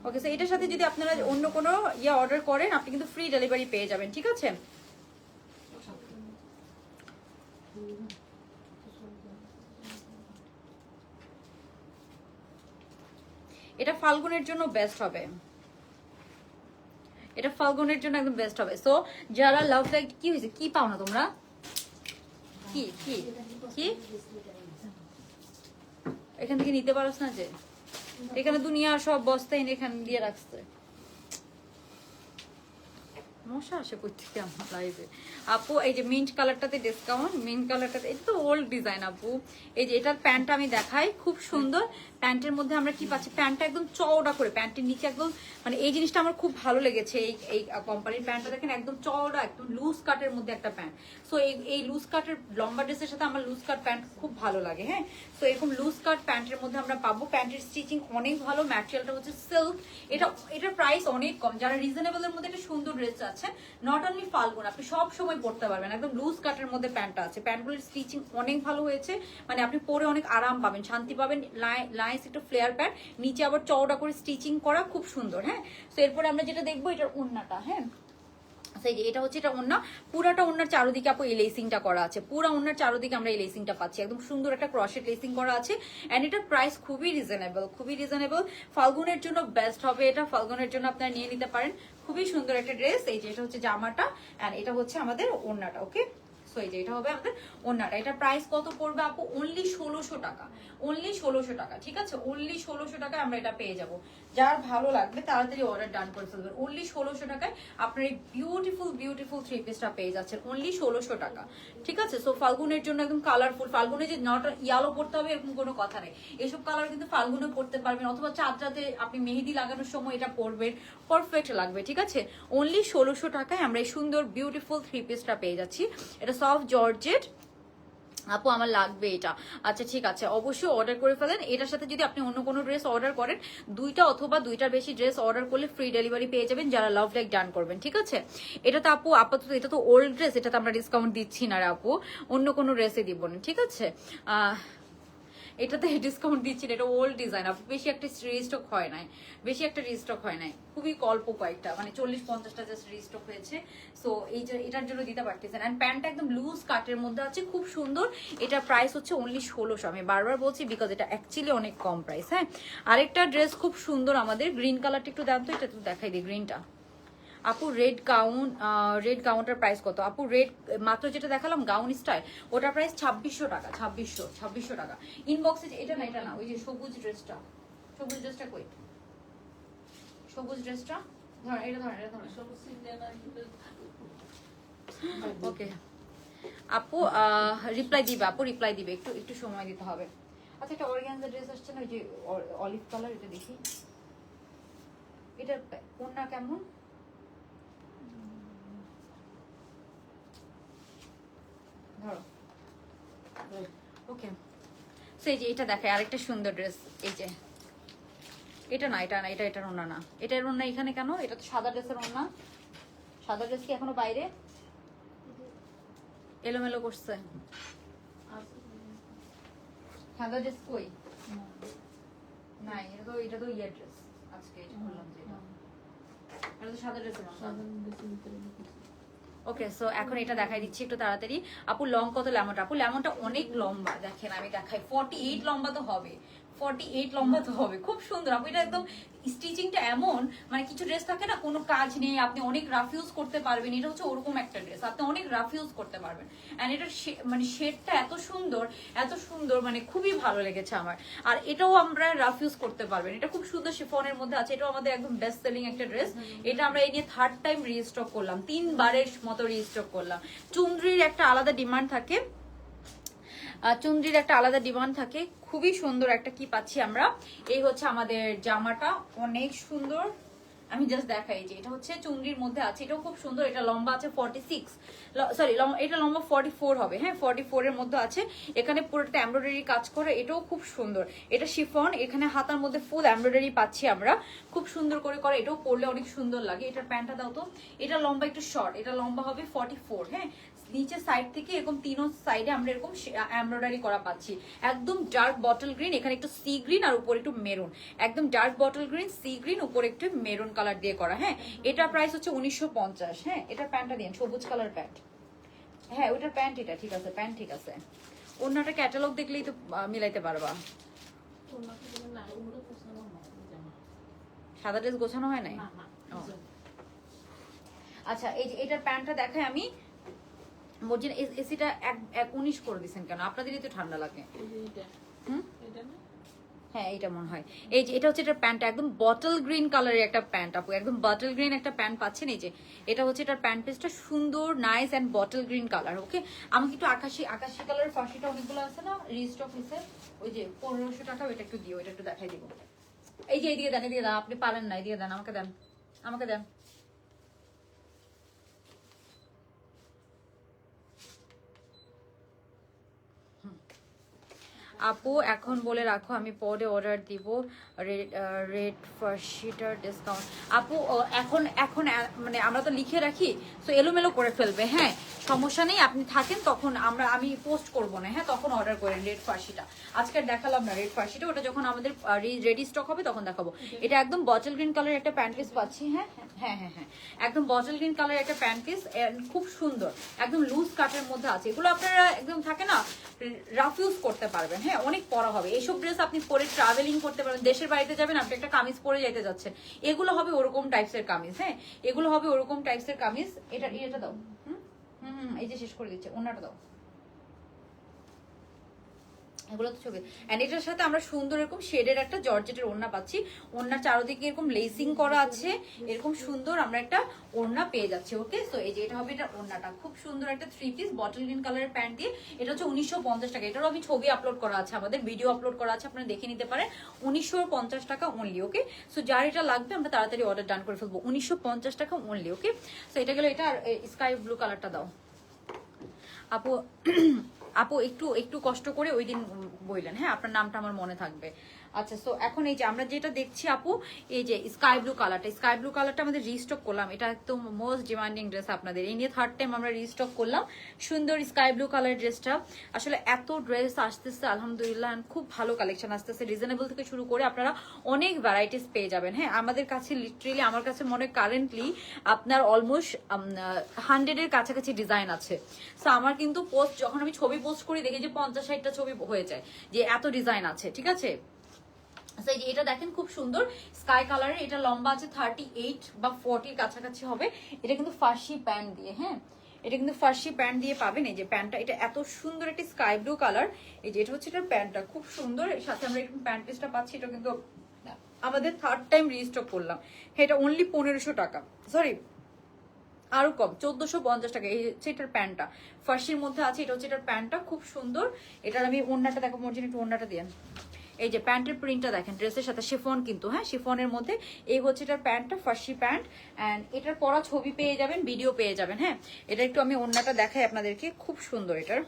ওকে, সো এটার সাথে যদি আপনারা অন্য কোনো অর্ডার করেন, আপনি কিন্তু ফ্রি ডেলিভারি পেয়ে যাবেন, ঠিক আছে। এটা ফাল্গুনের জন্য বেস্ট হবে, এটা ফাল্গুনের জন্য একদম বেস্ট হবে। সো যারা লাভ লাইক, কি হয়েছে, কি পাও না তোমরা, কি কি কি এখান থেকে নিতে পারছ না? যে এখানে দুনিয়ার সব বস্তা এনে এখানে দিয়ে রাখছে, মশা আসে কোথেকে আমার লাইফে। আপু এই যে মিন্ট কালারটাতে ডিসকাউন্ট, মিন্ট কালারটাতে, এটা তো ওল্ড ডিজাইন আপু। এই যে এটার প্যান্টটা আমি দেখাই, খুব সুন্দর। প্যান্টের মধ্যে আমরা কি পাচ্ছি, প্যান্টটা একদম চওড়া করে, প্যান্টের নিচে একদম, মানে এই জিনিসটা আমার খুব ভালো লেগেছে। এই কোম্পানির প্যান্টটা দেখেন, একদম চওড়া, একদম লুজ কাটের মধ্যে একটা প্যান্ট। সো এই লুজ কাটের লম্বা ড্রেসের সাথে আমার লুজ কাট প্যান্ট খুব ভালো লাগে। হ্যাঁ, সো এরকম লুজ কাট প্যান্টের মধ্যে আমরা পাবো। প্যান্টের স্টিচিং অনেক ভালো, ম্যাটেরিয়ালটা হচ্ছে সিল্ক। এটার প্রাইস অনেক কম। যারা রিজনেবলের মধ্যে একটা সুন্দর ড্রেস আছে, নট অনলি ফাল্গুন, আপনি সব সময় পড়তে পারবেন। একদম লুজ কাটের মধ্যে প্যান্টটা আছে, প্যান্টগুলোর স্টিচিং অনেক ভালো হয়েছে, মানে আপনি পরে অনেক আরাম পাবেন, শান্তি পাবেন। লাইন্স একটু ফ্লেয়ার প্যান্ট, নিচে আবার চওড়া করে স্টিচিং করা, খুব সুন্দর। হ্যাঁ, তো এরপরে আমরা যেটা দেখবো, এটার ওড়নাটা। হ্যাঁ, এটা হচ্ছে, এটা ওড়না, পুরাটা ওড়নার চারদিকে আপু এই লেসিংটা করা আছে, পুরা ওড়নার চারদিকে আমরা এই লেসিংটা পাচ্ছি, একদম সুন্দর একটা ক্রশেট লেসিং করা আছে। এন্ড এটার প্রাইস খুবই রিজনেবল, খুবই রিজনেবল। ফাল্গুনের জন্য বেস্ট হবে এটা, ফাল্গুনের জন্য আপনারা নিয়ে নিতে পারেন। খুবই সুন্দর একটা ড্রেস। এই যে এটা হচ্ছে জামাটা, এন্ড এটা হচ্ছে আমাদের ওড়নাটা। ওকে, সো এই যে এটা হবে আমাদের ওড়নাটা। এটা প্রাইস কত পড়বে আপু? অনলি 1600 টাকা, অনলি 1600 টাকা, ঠিক আছে। অনলি 1600 টাকায় আমরা এটা পেয়ে যাব। যার ভালো লাগবে তাড়াতাড়ি অর্ডার ডান করে ফেলবেন। অনলি 1600 টাকায় আপনার এই বিউটিফুল বিউটিফুল থ্রি পিসটা পেয়ে যাচ্ছেন, অনলি 1600 টাকা, ঠিক আছে। সো ফাল্গুনের জন্য একদম কালারফুল, ফাল্গুনে যে নট ইয়ালো পড়তে হবে এরকম কোনো কথা নেই, এসব কালার কিন্তু ফাল্গুনে পড়তে পারবেন, অথবা চাঁদরাতে আপনি মেহেদি লাগানোর সময় এটা পরবেন, পারফেক্ট লাগবে, ঠিক আছে। অনলি 1600 টাকায় আমরা এই সুন্দর বিউটিফুল থ্রি পিসটা পেয়ে যাচ্ছি। এটা সফট জর্জেট আপু, আমার লাগবে এটা। আচ্ছা ঠিক আছে, অবশ্যই অর্ডার করে ফেলেন। এটার সাথে যদি আপনি অন্য কোনো ড্রেস অর্ডার করেন, দুইটা অথবা দুইটার বেশি ড্রেস অর্ডার করলে ফ্রি ডেলিভারি পেয়ে যাবেন, যারা লাভ লাইক ডান করবেন, ঠিক আছে। এটা তো আপু আপাতত, এটা তো ওল্ড ড্রেস, এটাতে আমরা ডিসকাউন্ট দিচ্ছি না রে আপু, অন্য কোনো ড্রেসে দিব না, ঠিক আছে। এটাতে ডিসকাউন্ট দিচ্ছি না, এটা ওল্ড ডিজাইন আপু, বেশি একটা রিস্টক হয় নাই, বেশি একটা রিস্টক হয় নাই, খুবই অল্প কয়েকটা, মানে 40-50টা জাস্ট রিস্টক হয়েছে। সো এই যে এটার জন্য দিতে পারতেছেন। অ্যান্ড প্যান্টটা একদম লুজ কাটের মধ্যে আছে, খুব সুন্দর। এটার প্রাইস হচ্ছে অনলি 1600, আমি বারবার বলছি বিকজ এটা অ্যাকচুয়ালি অনেক কম প্রাইস। হ্যাঁ, আরেকটা ড্রেস খুব সুন্দর আমাদের, গ্রিন কালারটা একটু দাম, তো এটা তো দেখাই দিই গ্রিনটা আপু। রেড গাউনটার প্রাইস কত আপু? রেড মাত্র যেটা দেখালাম গাউন স্টাইল, ওটার প্রাইস 2600 টাকা, 2600 টাকা। ইনবক্সে এটা না, এটা না, ওই যে সবুজ ড্রেসটা, সবুজ ড্রেসটা কই, সবুজ ড্রেসটা ধর, এটা ধর, এটা ধর। ওকে আপু, রিপ্লাই দিবে আপু, রিপ্লাই দিবে, একটু একটু সময় দিতে হবে। আচ্ছা, একটা অর্গানজা ড্রেস আসছে না, ওই যে অলিভ কালার, এটা দেখি, এটা কোনটা কেমন? ধরো, ওকে। সেই যে এটা দেখায় আরেকটা সুন্দর ড্রেস, এই যে এটা না, এটা না, এটার ওড়না না, এটার ওড়না এখানে কেন? এটা তো সাদা ড্রেসের ওড়না, সাদা ড্রেস কি এখনো বাইরে এলোমেলো করছে? সাদা ড্রেস কই? নাই, এটা তো ইয়ার ড্রেস, আজকে এটা বললাম যে এটা তো সাদা ড্রেসের ওড়না। ওকে, সো এখন এটা দেখাই দিচ্ছি একটু তাড়াতাড়ি। আপু লং কত লেমনটা? আপু লেমনটা অনেক লম্বা, দেখেন আমি দেখাই, 48 লম্বা তো হবে, 48 লম্বা তো হবে, খুব সুন্দর আপু। এটা একদম স্টিচিংটা এমন, মানে কিছু ড্রেস থাকে না কোনো কাজ নেই, আপনি অনেক রাফ ইউজ করতে পারবেন, এটা হচ্ছে ওরকম একটা ড্রেস, আপনি অনেক রাফ ইউজ করতে পারবেন। অ্যান্ড এটার মানে শেডটা এত সুন্দর, এত সুন্দর, মানে খুবই ভালো লেগেছে আমার। আর এটাও আমরা রাফ ইউজ করতে পারবেন, এটা খুব সুন্দর শিফনের মধ্যে আছে, এটাও আমাদের একদম বেস্ট সেলিং একটা ড্রেস। এটা আমরা এই নিয়ে 3rd টাইম রিস্টক করলাম, 3 বারের মতো রিস্টক করলাম। চুনরির একটা আলাদা ডিমান্ড থাকে, চুনরির একটা আলাদা ডিমান্ড থাকে। খুবই সুন্দর একটা কি পাচ্ছি আমরা, এই হচ্ছে আমাদের জামাটা, অনেক সুন্দর। আমি জাস্ট দেখাই যে এটা হচ্ছে চুনরির মধ্যে আছে, এটাও খুব সুন্দর। এটা লম্বা আছে 46, সরি এটা লম্বা 44 হবে, হ্যাঁ 44 এর মধ্যে আছে। এখানে পুরোটা এমব্রয়ডারি কাজ করে, এটাও খুব সুন্দর। এটা শিফন, এখানে হাতার মধ্যে ফুল এমব্রয়ডারি পাচ্ছি আমরা, খুব সুন্দর করে করে। এটাও পরলে অনেক সুন্দর লাগে। এটার প্যান্টটা দাও তো। এটা লম্বা একটু শর্ট, এটা লম্বা হবে 44, হ্যাঁ। নিচের সাইড থেকে এরকম তিনও সাইডে আমরা এরকম এমব্রয়ডারি করা পাচ্ছি। একদম ডার্ক বটল গ্রিন, এখানে একটু সি গ্রিন আর উপরে একটু মেরুন। একদম dark bottle green, sea green, উপরে একটু মেরুন কালার দিয়ে করা, হ্যাঁ। এটার প্রাইস হচ্ছে 1950, হ্যাঁ। এটার প্যান্টটা দিন, সবুজ কালার প্যান্ট, হ্যাঁ ওইটার প্যান্ট। এটা ঠিক আছে, প্যান্ট ঠিক আছে। অন্যটা ক্যাটালগ দেখলেই তো মিলাইতে পারবা। সাদা ড্রেস গোছানো হয় নাই? আচ্ছা, এই যে এটার প্যান্টটা দেখাই আমি। বলছেন এসিটা 19 করে দিচ্ছেন কেন? আপনাদেরই তো ঠান্ডা লাগে। হ্যাঁ এটা মনে হয়। এই যে এটা হচ্ছে এটার প্যান্টটা, একদম বটল গ্রিন কালারের একটা প্যান্ট আপু, একদম বটল গ্রিন একটা প্যান্ট পাচ্ছেন। এই যে এটা হচ্ছে এটার প্যান্ট পিসটা, সুন্দর nice and bottle green colour, okay. আমাকে একটু আকাশি কালারের ফাঁসিটা অনেকগুলো আছে না, রিস্টক হয়েছে, ওই যে 1500 টাকা, ওইটা একটু দিও, এটা একটু দেখাই দিব। এই যে এইদিকে দেন, এদিকে দেন, আপনি পারেন না, এদিকে দেন, আমাকে দেন, আমাকে দেন। আপু এখন বলে রাখো, আমি পরে অর্ডার দিব। রেড ফার্স্টটার ডিসকাউন্ট আপু এখন এখন মানে আমরা তো লিখে রাখি, তো এলোমেলো করে ফেলবে, হ্যাঁ সমস্যা নেই, আপনি থাকেন তখন আমি পোস্ট করবো না, হ্যাঁ তখন অর্ডার করেন রেড ফার্স্টটা। আজকে দেখালাম না রেড ফার্স্টটা, ওটা যখন আমাদের রেডি স্টক হবে তখন দেখাবো। এটা একদম বটল গ্রিন কালার একটা প্যান্ট পিস পাচ্ছি, হ্যাঁ হ্যাঁ হ্যাঁ হ্যাঁ, একদম বটল গ্রিন কালার একটা প্যান্ট পিস, খুব সুন্দর, একদম লুজ কাটের মধ্যে আছে। এগুলো আপনারা একদম থাকে না, রাফ ইউজ করতে পারবেন, হ্যাঁ অনেক পরা হবে। এইসব ড্রেস আপনি পরে ট্রাভেলিং করতে পারবেন, দেশের বাড়িতে যাবেন, আপনি একটা কামিজ পরে যেতে যাচ্ছেন, এগুলো হবে ওরকম টাইপসের কামিজ, হ্যাঁ এগুলো হবে ওরকম টাইপসের কামিজ। এটা দাও, এই যে শেষ করে দিচ্ছে, ওনাটা দাও, এগুলো তো ছবি। এন্ড এটার সাথে আমরা সুন্দর এরকম শেডের একটা জর্জেটের ওড়না পাচ্ছি। ওড়নার চারদিকে এরকম লেসিং করা আছে, এরকম সুন্দর আমরা একটা ওড়না পেয়ে যাচ্ছি, ওকে। সো এই যে এটা হবে এটা ওড়নাটা, খুব সুন্দর একটা 3 পিস বটল গ্রিন কালারের প্যান্ট দিয়ে। এটা হচ্ছে 1950 টাকা। এটারও আমি ছবি আপলোড করা আছে, আমাদের ভিডিও আপলোড করা আছে, আপনারা দেখে নিতে পারেন। 1950 টাকা অনলি, ওকে। সো যার এটা লাগবে আমরা তাড়াতাড়ি অর্ডার ডান করে ফেলবো, 1950 টাকা অনলি, ওকে। সো এটা গেল। এটা আর স্কাই ব্লু কালারটা দাও আপু। আপু একটু একটু কষ্ট করে ওই দিন বললেন, হ্যাঁ আপনার নামটা আমার মনে থাকবে। আচ্ছা, সো এখন এই যে আমরা যেটা দেখছি আপু, এই যে স্কাই ব্লু কালারটা আমাদের রিস্টক করলাম। এটা একদম মোস্ট ডিমান্ডিং ড্রেস আপনাদের, এই নিয়ে 3rd টাইম আমরা রিস্টক করলাম। সুন্দর স্কাই ব্লু কালার ড্রেসটা, আসলে এত ড্রেস আসতেছে আলহামদুলিল্লাহ, খুব ভালো কালেকশন আসতেছে। রিজনেবল থেকে শুরু করে আপনারা অনেক ভ্যারাইটিস পেয়ে যাবেন, হ্যাঁ আমাদের কাছে লিটারেলি, আমার কাছে মনে কারেন্টলি আপনার অলমোস্ট 100-এর কাছাকাছি ডিজাইন আছে। সো আমার কিন্তু পোস্ট, যখন আমি ছবি পোস্ট করি দেখি যে 50-60টা ছবি হয়ে যায়, যে এত ডিজাইন আছে, ঠিক আছে। এটা দেখেন খুব সুন্দর স্কাই কালারের, এটা লম্বা আছে 38 বা 40 কাছাকাছি হবে। এটা কিন্তু ফার্সি প্যান্ট দিয়ে, হ্যাঁ এটা কিন্তু ফার্সি প্যান্ট দিয়ে পাবেন। এই যে প্যান্টটা, এটা এত সুন্দর একটা স্কাই ব্লু কালার। এই যে এটা হচ্ছে এটার প্যান্টটা, খুব সুন্দর। এর সাথে আমরা এরকম প্যান্ট পিসটা পাচ্ছি, এটা কিন্তু আমাদের 3rd টাইম রিস্টক করলাম। এটা অনলি 1500 টাকা, সরি আরো কম, 1450 টাকা। এই হচ্ছে এটার প্যান্টটা, ফার্সির মধ্যে আছে। এটা হচ্ছে এটার প্যান্টটা, খুব সুন্দর। এটার আমি ওড়নাটা দেখো, মর্জিন একটু ওড়নাটা দিয়ে। এই যে প্যান্টের প্রিন্টটা দেখেন, ড্রেসের সাথে শিফন কিন্তু, হ্যাঁ শিফনের মধ্যে। এই হচ্ছে এটার প্যান্টটা, ফার্সি প্যান্ট। অ্যান্ড এটার পরা ছবি পেয়ে যাবেন, ভিডিও পেয়ে যাবেন, হ্যাঁ। এটা একটু আমি ওড়নাটা দেখাই আপনাদেরকে, খুব সুন্দর এটার।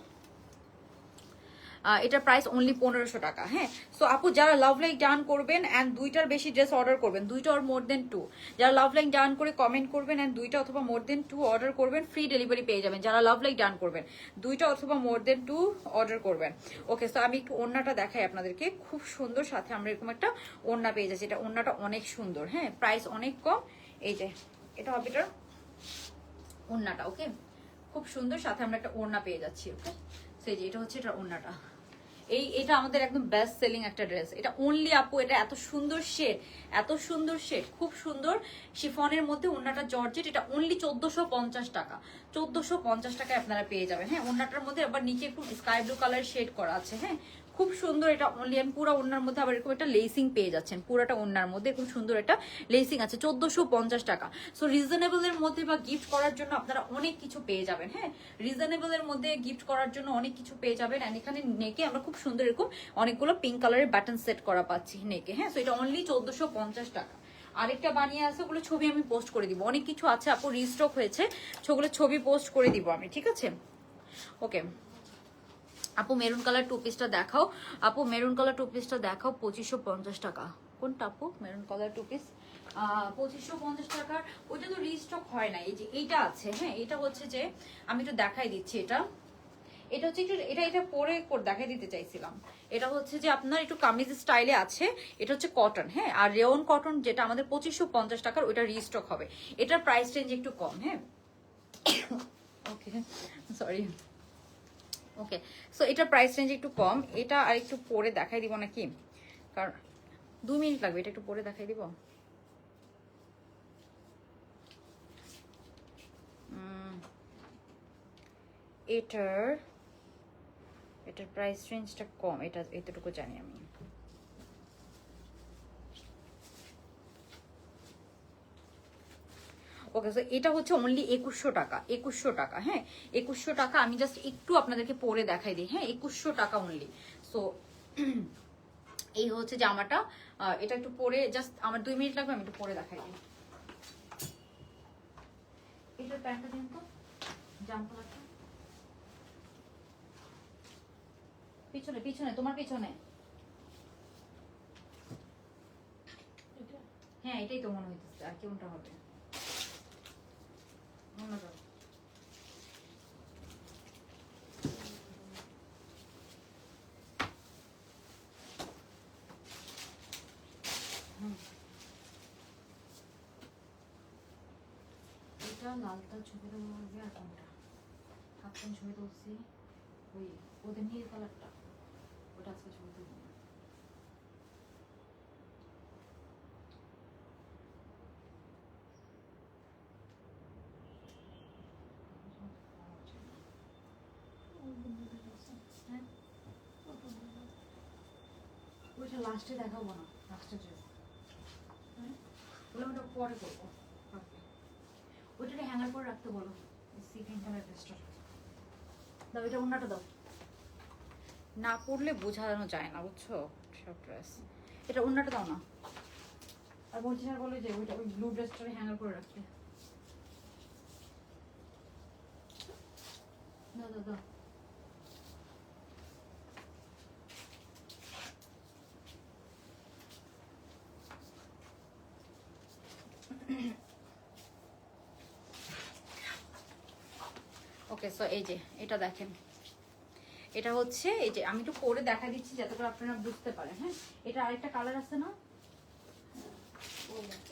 এটার প্রাইস অনলি 1500 টাকা, হ্যাঁ। সো আপু যারা লাভ লাইক ডান করবেন অ্যান্ড 2টার বেশি ড্রেস অর্ডার করবেন, 2টা অর মোর দেন 2, যারা লাভ লাইক ডান করে কমেন্ট করবেন অ্যান্ড 2টা অথবা মোর দেন 2 অর্ডার করবেন, ফ্রি ডেলিভারি পেয়ে যাবেন। যারা লাভ লাইক ডান করবেন 2টা অথবা মোর দেন 2 অর্ডার করবেন, ওকে। সো আমি একটু ওড়নাটা দেখাই আপনাদেরকে, খুব সুন্দর। সাথে আমরা এরকম একটা ওড়না পেয়ে যাচ্ছি, এটা ওড়নাটা অনেক সুন্দর, হ্যাঁ প্রাইস অনেক কম। এই যে এটা হবে এটার ওড়নাটা, ওকে খুব সুন্দর। সাথে আমরা একটা ওড়না পেয়ে যাচ্ছি, ওকে। সেই যে এটা হচ্ছে এটা ওড়নাটা। এটা আমাদের একদম বেস্ট সেলিং একটা ড্রেস। এটা অনলি আপু, এটা এত সুন্দর শেড, এত সুন্দর শেড, খুব সুন্দর শিফনের মধ্যে। ওড়নাটা জর্জেট, এটা অনলি 1450 টাকা, 1450 টাকায় আপনারা পেয়ে যাবেন, হ্যাঁ। ওড়নাটার মধ্যে আবার নিচে একটু স্কাই ব্লু কালার শেড করা আছে, হ্যাঁ খুব সুন্দর এটা অনলি আমি পুরো ওড়নার মধ্যে আবার এরকম একটা লেসিং পেয়ে যাচ্ছেন, পুরোটা ওড়নার মধ্যে খুব সুন্দর একটা লেসিং আছে, 1450 টাকা। সো রিজনেবলের মধ্যে বা গিফট করার জন্য আপনারা অনেক কিছু পেয়ে যাবেন। হ্যাঁ, রিজনেবলের মধ্যে গিফট করার জন্য অনেক কিছু পেয়ে যাবেন। অ্যান্ড এখানে নেকে আমরা খুব সুন্দর এরকম অনেকগুলো পিঙ্ক কালারের বাটন সেট করা পাচ্ছি নেকে। হ্যাঁ, সো এটা অনলি 1450 টাকা। আরেকটা বানিয়ে আছে, ওগুলো ছবি আমি পোস্ট করে দিব, অনেক কিছু আছে আপু রিস্টক হয়েছে, সেগুলো ছবি পোস্ট করে দিব আমি, ঠিক আছে? ওকে আপু মেরুন কালার টু পিসটা দেখাও, আপু মেরুন কালার টু পিসটা দেখাও, 2550 টাকা। কোনটা আপু মেরুন কালার টু পিস? 2550 টাকার, ওইটা তো রিস্টক হয় না। এই যে এইটা আছে, হ্যাঁ এটা হচ্ছে যে আমি একটু দেখাই দিচ্ছি, এটা এটা হচ্ছে একটু এটা পরে দেখাই দিতে চাইছিলাম। এটা হচ্ছে যে আপনার একটু কামিজ স্টাইলে আছে, এটা হচ্ছে কটন। হ্যাঁ, আর রেওন কটন যেটা আমাদের 2550 টাকার, ওইটা রিস্টক হবে। এটার প্রাইস রেঞ্জ একটু কম। হ্যাঁ, ওকে সরি। ওকে, সো এটার প্রাইস রেঞ্জ একটু কম। এটা আর একটু পরে দেখাই দিব নাকি, কারণ 2 মিনিট লাগবে, এটা একটু পরে দেখাই দিব। এটার প্রাইস রেঞ্জটা কম, এটা এতটুকু জানি আমি। ওকে, সো এটা হচ্ছে অনলি 2100 টাকা, 2100 টাকা। হ্যাঁ, 2100 টাকা। আমি জাস্ট একটু আপনাদেরকে পরে দেখাই দিই। হ্যাঁ, 2100 টাকা অনলি। সো এই হচ্ছে জামাটা, এটা একটু পরে জাস্ট আমার 2 মিনিট লাগবে, আমি একটু পরে দেখাই দিই। এটার প্যান্টটা দিন তো, জাম কালারটা পিছনে পিছনে, তোমার পিছনে। হ্যাঁ, এটাই তো মনে হইতেছে, আর কোনটা হবে? অন্যটা। এটা লালটা ছবি দেবো হবে, আর কোনটা কাপ্তান ছবি তুলছি, ওই ওদের নীল কালারটা, ওটা আজকে ছবি তুলবো। ওইটা লাস্টে দেখাবো না, লাস্টে ড্রেস ওটা পরে করবো। ওইটা হ্যাঙ্গার করে রাখতে বলো, সিকেন্ড কালার ড্রেসটা দাও, এটা অন্যটা দাও। না পড়লে বোঝানো যায় না, বুঝছো সব ড্রেস। এটা অন্যটা দাও না। আর বলছি না, বলে যে ওইটা ওই ব্লু ড্রেসটা হ্যাঙ্গার করে রাখতে দাও দাও দাও। ওকে, সো এই যে এটা দেখেন, এটা হচ্ছে এই যে আমি একটু পরে দেখা দিচ্ছি যাতে করে আপনারা বুঝতে পারেন। হ্যাঁ, এটা আরেকটা কালার আছে না,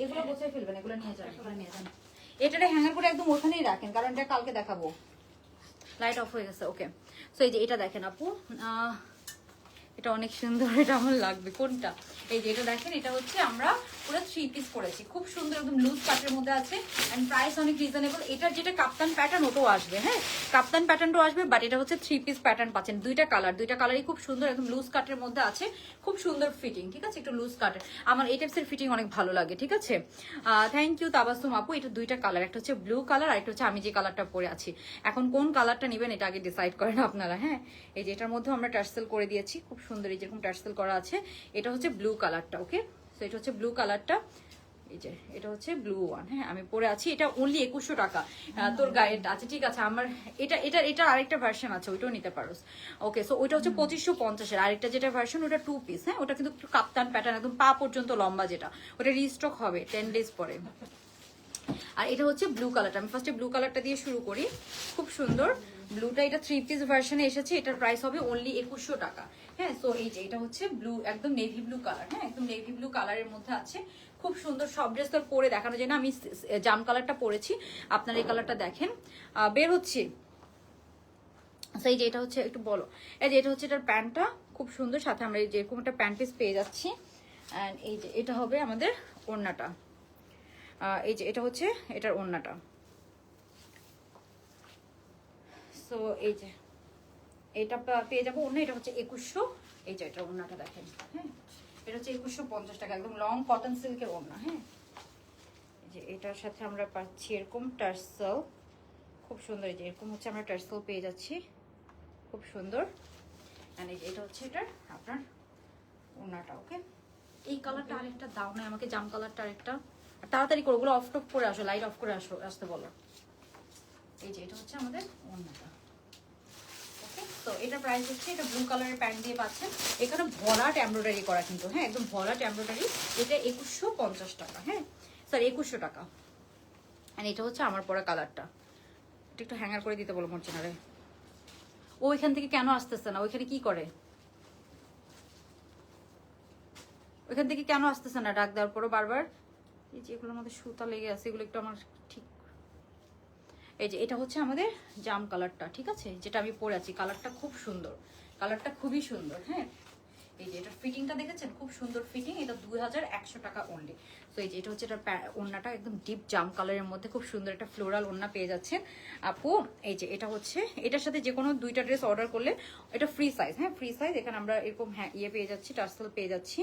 এগুলো গোছাই ফেলবেন, এগুলো নিয়ে যান, এগুলো নিয়ে যান। এটারে হ্যাঙ্গার করে একদম ওখানেই রাখেন, কারণ এটা কালকে দেখাবো। লাইট অফ হয়ে গেছে। ওকে, সো এই যে এটা দেখেন আপু, এটা অনেক সুন্দর, এটা আমার লাগবে। কোনটা? এই যে এটা দেখেন, এটা হচ্ছে আমরা পুরো 3 পিস করেছি, খুব সুন্দর একদম লুজ কাটের মধ্যে আছে, এন্ড প্রাইস অনেক রিজনেবল। এটার যেটা কাপ্তান প্যাটার্ন, ওটাও আসবে। হ্যাঁ, কাপ্তান প্যাটার্নটাও আসবে, বাট এটা হচ্ছে 3 পিস প্যাটার্ন পাচ্ছেন। দুইটা কালারই খুব সুন্দর, একদম লুজ কাটের মধ্যে আছে, খুব সুন্দর ফিটিং। ঠিক আছে, একটু লুজ কাটের, আমার এই টাইপসের ফিটিং অনেক ভালো লাগে। ঠিক আছে, থ্যাংক ইউ তাবাসসুম আপু। এটা দুইটা কালার, একটা হচ্ছে ব্লু কালার, আর একটা হচ্ছে আমি যে কালারটা পরে আছি। এখন কোন কালারটা নেবেন এটা আগে ডিসাইড করেন আপনারা। হ্যাঁ, এই যে এটার মধ্যে আমরা টার্সেল করে দিয়েছি, খুব সুন্দর, এই যেরকম টার্সেল করা আছে। এটা হচ্ছে ব্লু কালারটা। ওকে, সো এটা হচ্ছে ব্লু কালারটা, এই যে এটা হচ্ছে ব্লু ওয়ান। হ্যাঁ, আমি পরে আছি, এটা অনলি 2100 টাকা। তোর গায়ে আছে, ঠিক আছে। আমার এটা আরেকটা ভার্সন আছে, ওইটাও নিতে পারো। ওকে, সো ওইটা হচ্ছে 2550-এর। আরেকটা যেটা ভার্সন, ওটা 2 পিস। হ্যাঁ, ওটা কিন্তু একটু কাপ্তান প্যাটার্ন, একদম পা পর্যন্ত লম্বা, যেটা ওটা রিস্টক হবে 10 ডেজ পরে। আর এটা হচ্ছে ব্লু কালারটা, আমি ফার্স্টে ব্লু কালারটা দিয়ে শুরু করি, খুব সুন্দর ব্লুটা। এটা 3 পিস ভার্সনে এসেছে, এটার প্রাইস হবে অনলি 2100 টাকা। হ্যাঁ, সো এই যে এটা হচ্ছে ব্লু, একদম নেভি ব্লু কালার। হ্যাঁ, একদম নেভি ব্লু কালারের মধ্যে আছে, খুব সুন্দর। সব ড্রেস তো পরে দেখানো যায় না, আমি জাম কালারটা পরেছি, আপনার এই কালারটা দেখেন বের হচ্ছে। এই যে এটা হচ্ছে, একটু বলো, এই যে এটা হচ্ছে এটার প্যান্টটা, খুব সুন্দর। সাথে আমরা এই যে এরকম একটা প্যান্ট পিস পেয়ে যাচ্ছি। অ্যান্ড এই যে এটা হবে আমাদের ওড়নাটা, এই যে এটা হচ্ছে এটার ওড়নাটা। সো এই যে এটা পেয়ে যাবো ওড়না, এটা হচ্ছে 2100 এই যে এটা ওড়নাটা দেখেন, হ্যাঁ এটা হচ্ছে 2150 টাকা, একদম লং কটন সিল্কের ওড়না। হ্যাঁ এই যে এটার সাথে আমরা পাচ্ছি এরকম টার্সেল, খুব সুন্দর। এই যে এরকম হচ্ছে আমরা টার্সেল পেয়ে যাচ্ছি, খুব সুন্দর। অ্যান্ড এই যে এটা হচ্ছে এটার আপনার ওড়নাটা। ওকে, এই কালারটা আরেকটা দাও না আমাকে, জাম কালারটা আরেকটা। আর তাড়াতাড়ি করে ওগুলো অফ টপ করে আসো, লাইট অফ করে আসতে বলো। এই যে এটা হচ্ছে আমাদের ওড়নাটা। ওকে, তো এটার প্রাইস হচ্ছে, এটা ব্লু কালারের প্যান্ট দিয়ে পাচ্ছেন, এখানে ভরাট এমব্রয়ডারি করা কিন্তু, হ্যাঁ একদম ভরাট এমব্রয়ডারি। এটা 2150 টাকা, হ্যাঁ সরি 2100 টাকা। আর এটা হচ্ছে আমার পরা কালারটা, এটা একটু হ্যাঙ্গার করে দিতে বলো মর্জিনারে। ও ওইখান থেকে কেন আসতেছে না, ওইখানে কি করে, ওইখান থেকে কেন আসতেছে না ডাক দেওয়ার পরও বারবার। এই যে এগুলোর মধ্যে সুতা লেগে আছে, এগুলো একটু আমার ঠিক। এই যে এটা হচ্ছে আমাদের জাম কালারটা, ঠিক আছে, যেটা আমি পরে আছি। কালারটা খুব সুন্দর, কালারটা খুবই সুন্দর। হ্যাঁ এই যে এটার ফিটিংটা দেখেছেন, খুব সুন্দর ফিটিং। এটা 2100 টাকা অনলি। তো এই যে এটা হচ্ছে এটার ওড়নাটা, একদম ডিপ জাম কালারের মধ্যে খুব সুন্দর একটা ফ্লোরাল ওড়না পেয়ে যাচ্ছেন আপু। এই যে এটা হচ্ছে, এটার সাথে যে কোনো দুইটা ড্রেস অর্ডার করলে এটা ফ্রি সাইজ, হ্যাঁ ফ্রি সাইজ। এখানে আমরা এরকম হ্যাঁ ইয়ে পেয়ে যাচ্ছি, টার্সেল পেয়ে যাচ্ছি।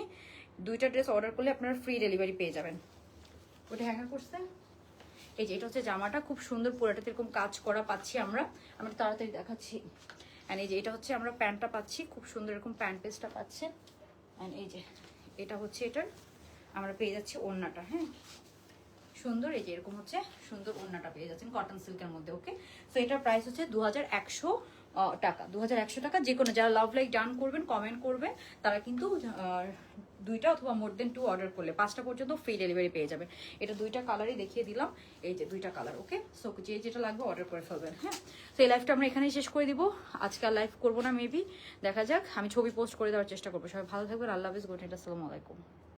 দুইটা ড্রেস অর্ডার করলে আপনারা ফ্রি ডেলিভারি পেয়ে যাবেন। ওটা হ্যাঙ্গার করছে। এই যে এটা হচ্ছে জামাটা, খুব সুন্দর, পুরোটাতে এরকম কাজ করা পাচ্ছি আমরা তাড়াতাড়ি দেখাচ্ছি। অ্যান্ড এই যে এটা হচ্ছে আমরা প্যান্টটা পাচ্ছি, খুব সুন্দর এরকম প্যান্ট পিসটা পাচ্ছেন। অ্যান্ড এই যে এটা হচ্ছে এটার আমরা পেয়ে যাচ্ছি ওড়নাটা, হ্যাঁ সুন্দর। এই যে এরকম হচ্ছে সুন্দর ওড়নাটা পেয়ে যাচ্ছেন কটন সিল্কের মধ্যে। ওকে, তো এটার প্রাইস হচ্ছে 2100 টাকা, 2100 টাকা। যে কোনো যারা লাভ লাইক ডান করবেন, কমেন্ট করবেন, তারা কিন্তু দুইটা অথবা মোর দেন 2 অর্ডার করলে 5টা পর্যন্ত ফ্রি ডেলিভারি পেয়ে যাবেন। এটা দুইটা কালারই দেখিয়ে দিলাম, এই যে দুইটা কালার। ওকে, সো যে যেটা লাগবে অর্ডার করে ফেলবেন। হ্যাঁ, তো এই লাইভটা আমরা এখানেই শেষ করে দিব। আজকে আর লাইভ করবো না, মেবি দেখা যাক, আমি ছবি পোস্ট করে দেওয়ার চেষ্টা করবো। সবাই ভালো থাকবেন, আল্লাহ হাফিজ, গুড নাইট, আসসালামু আলাইকুম।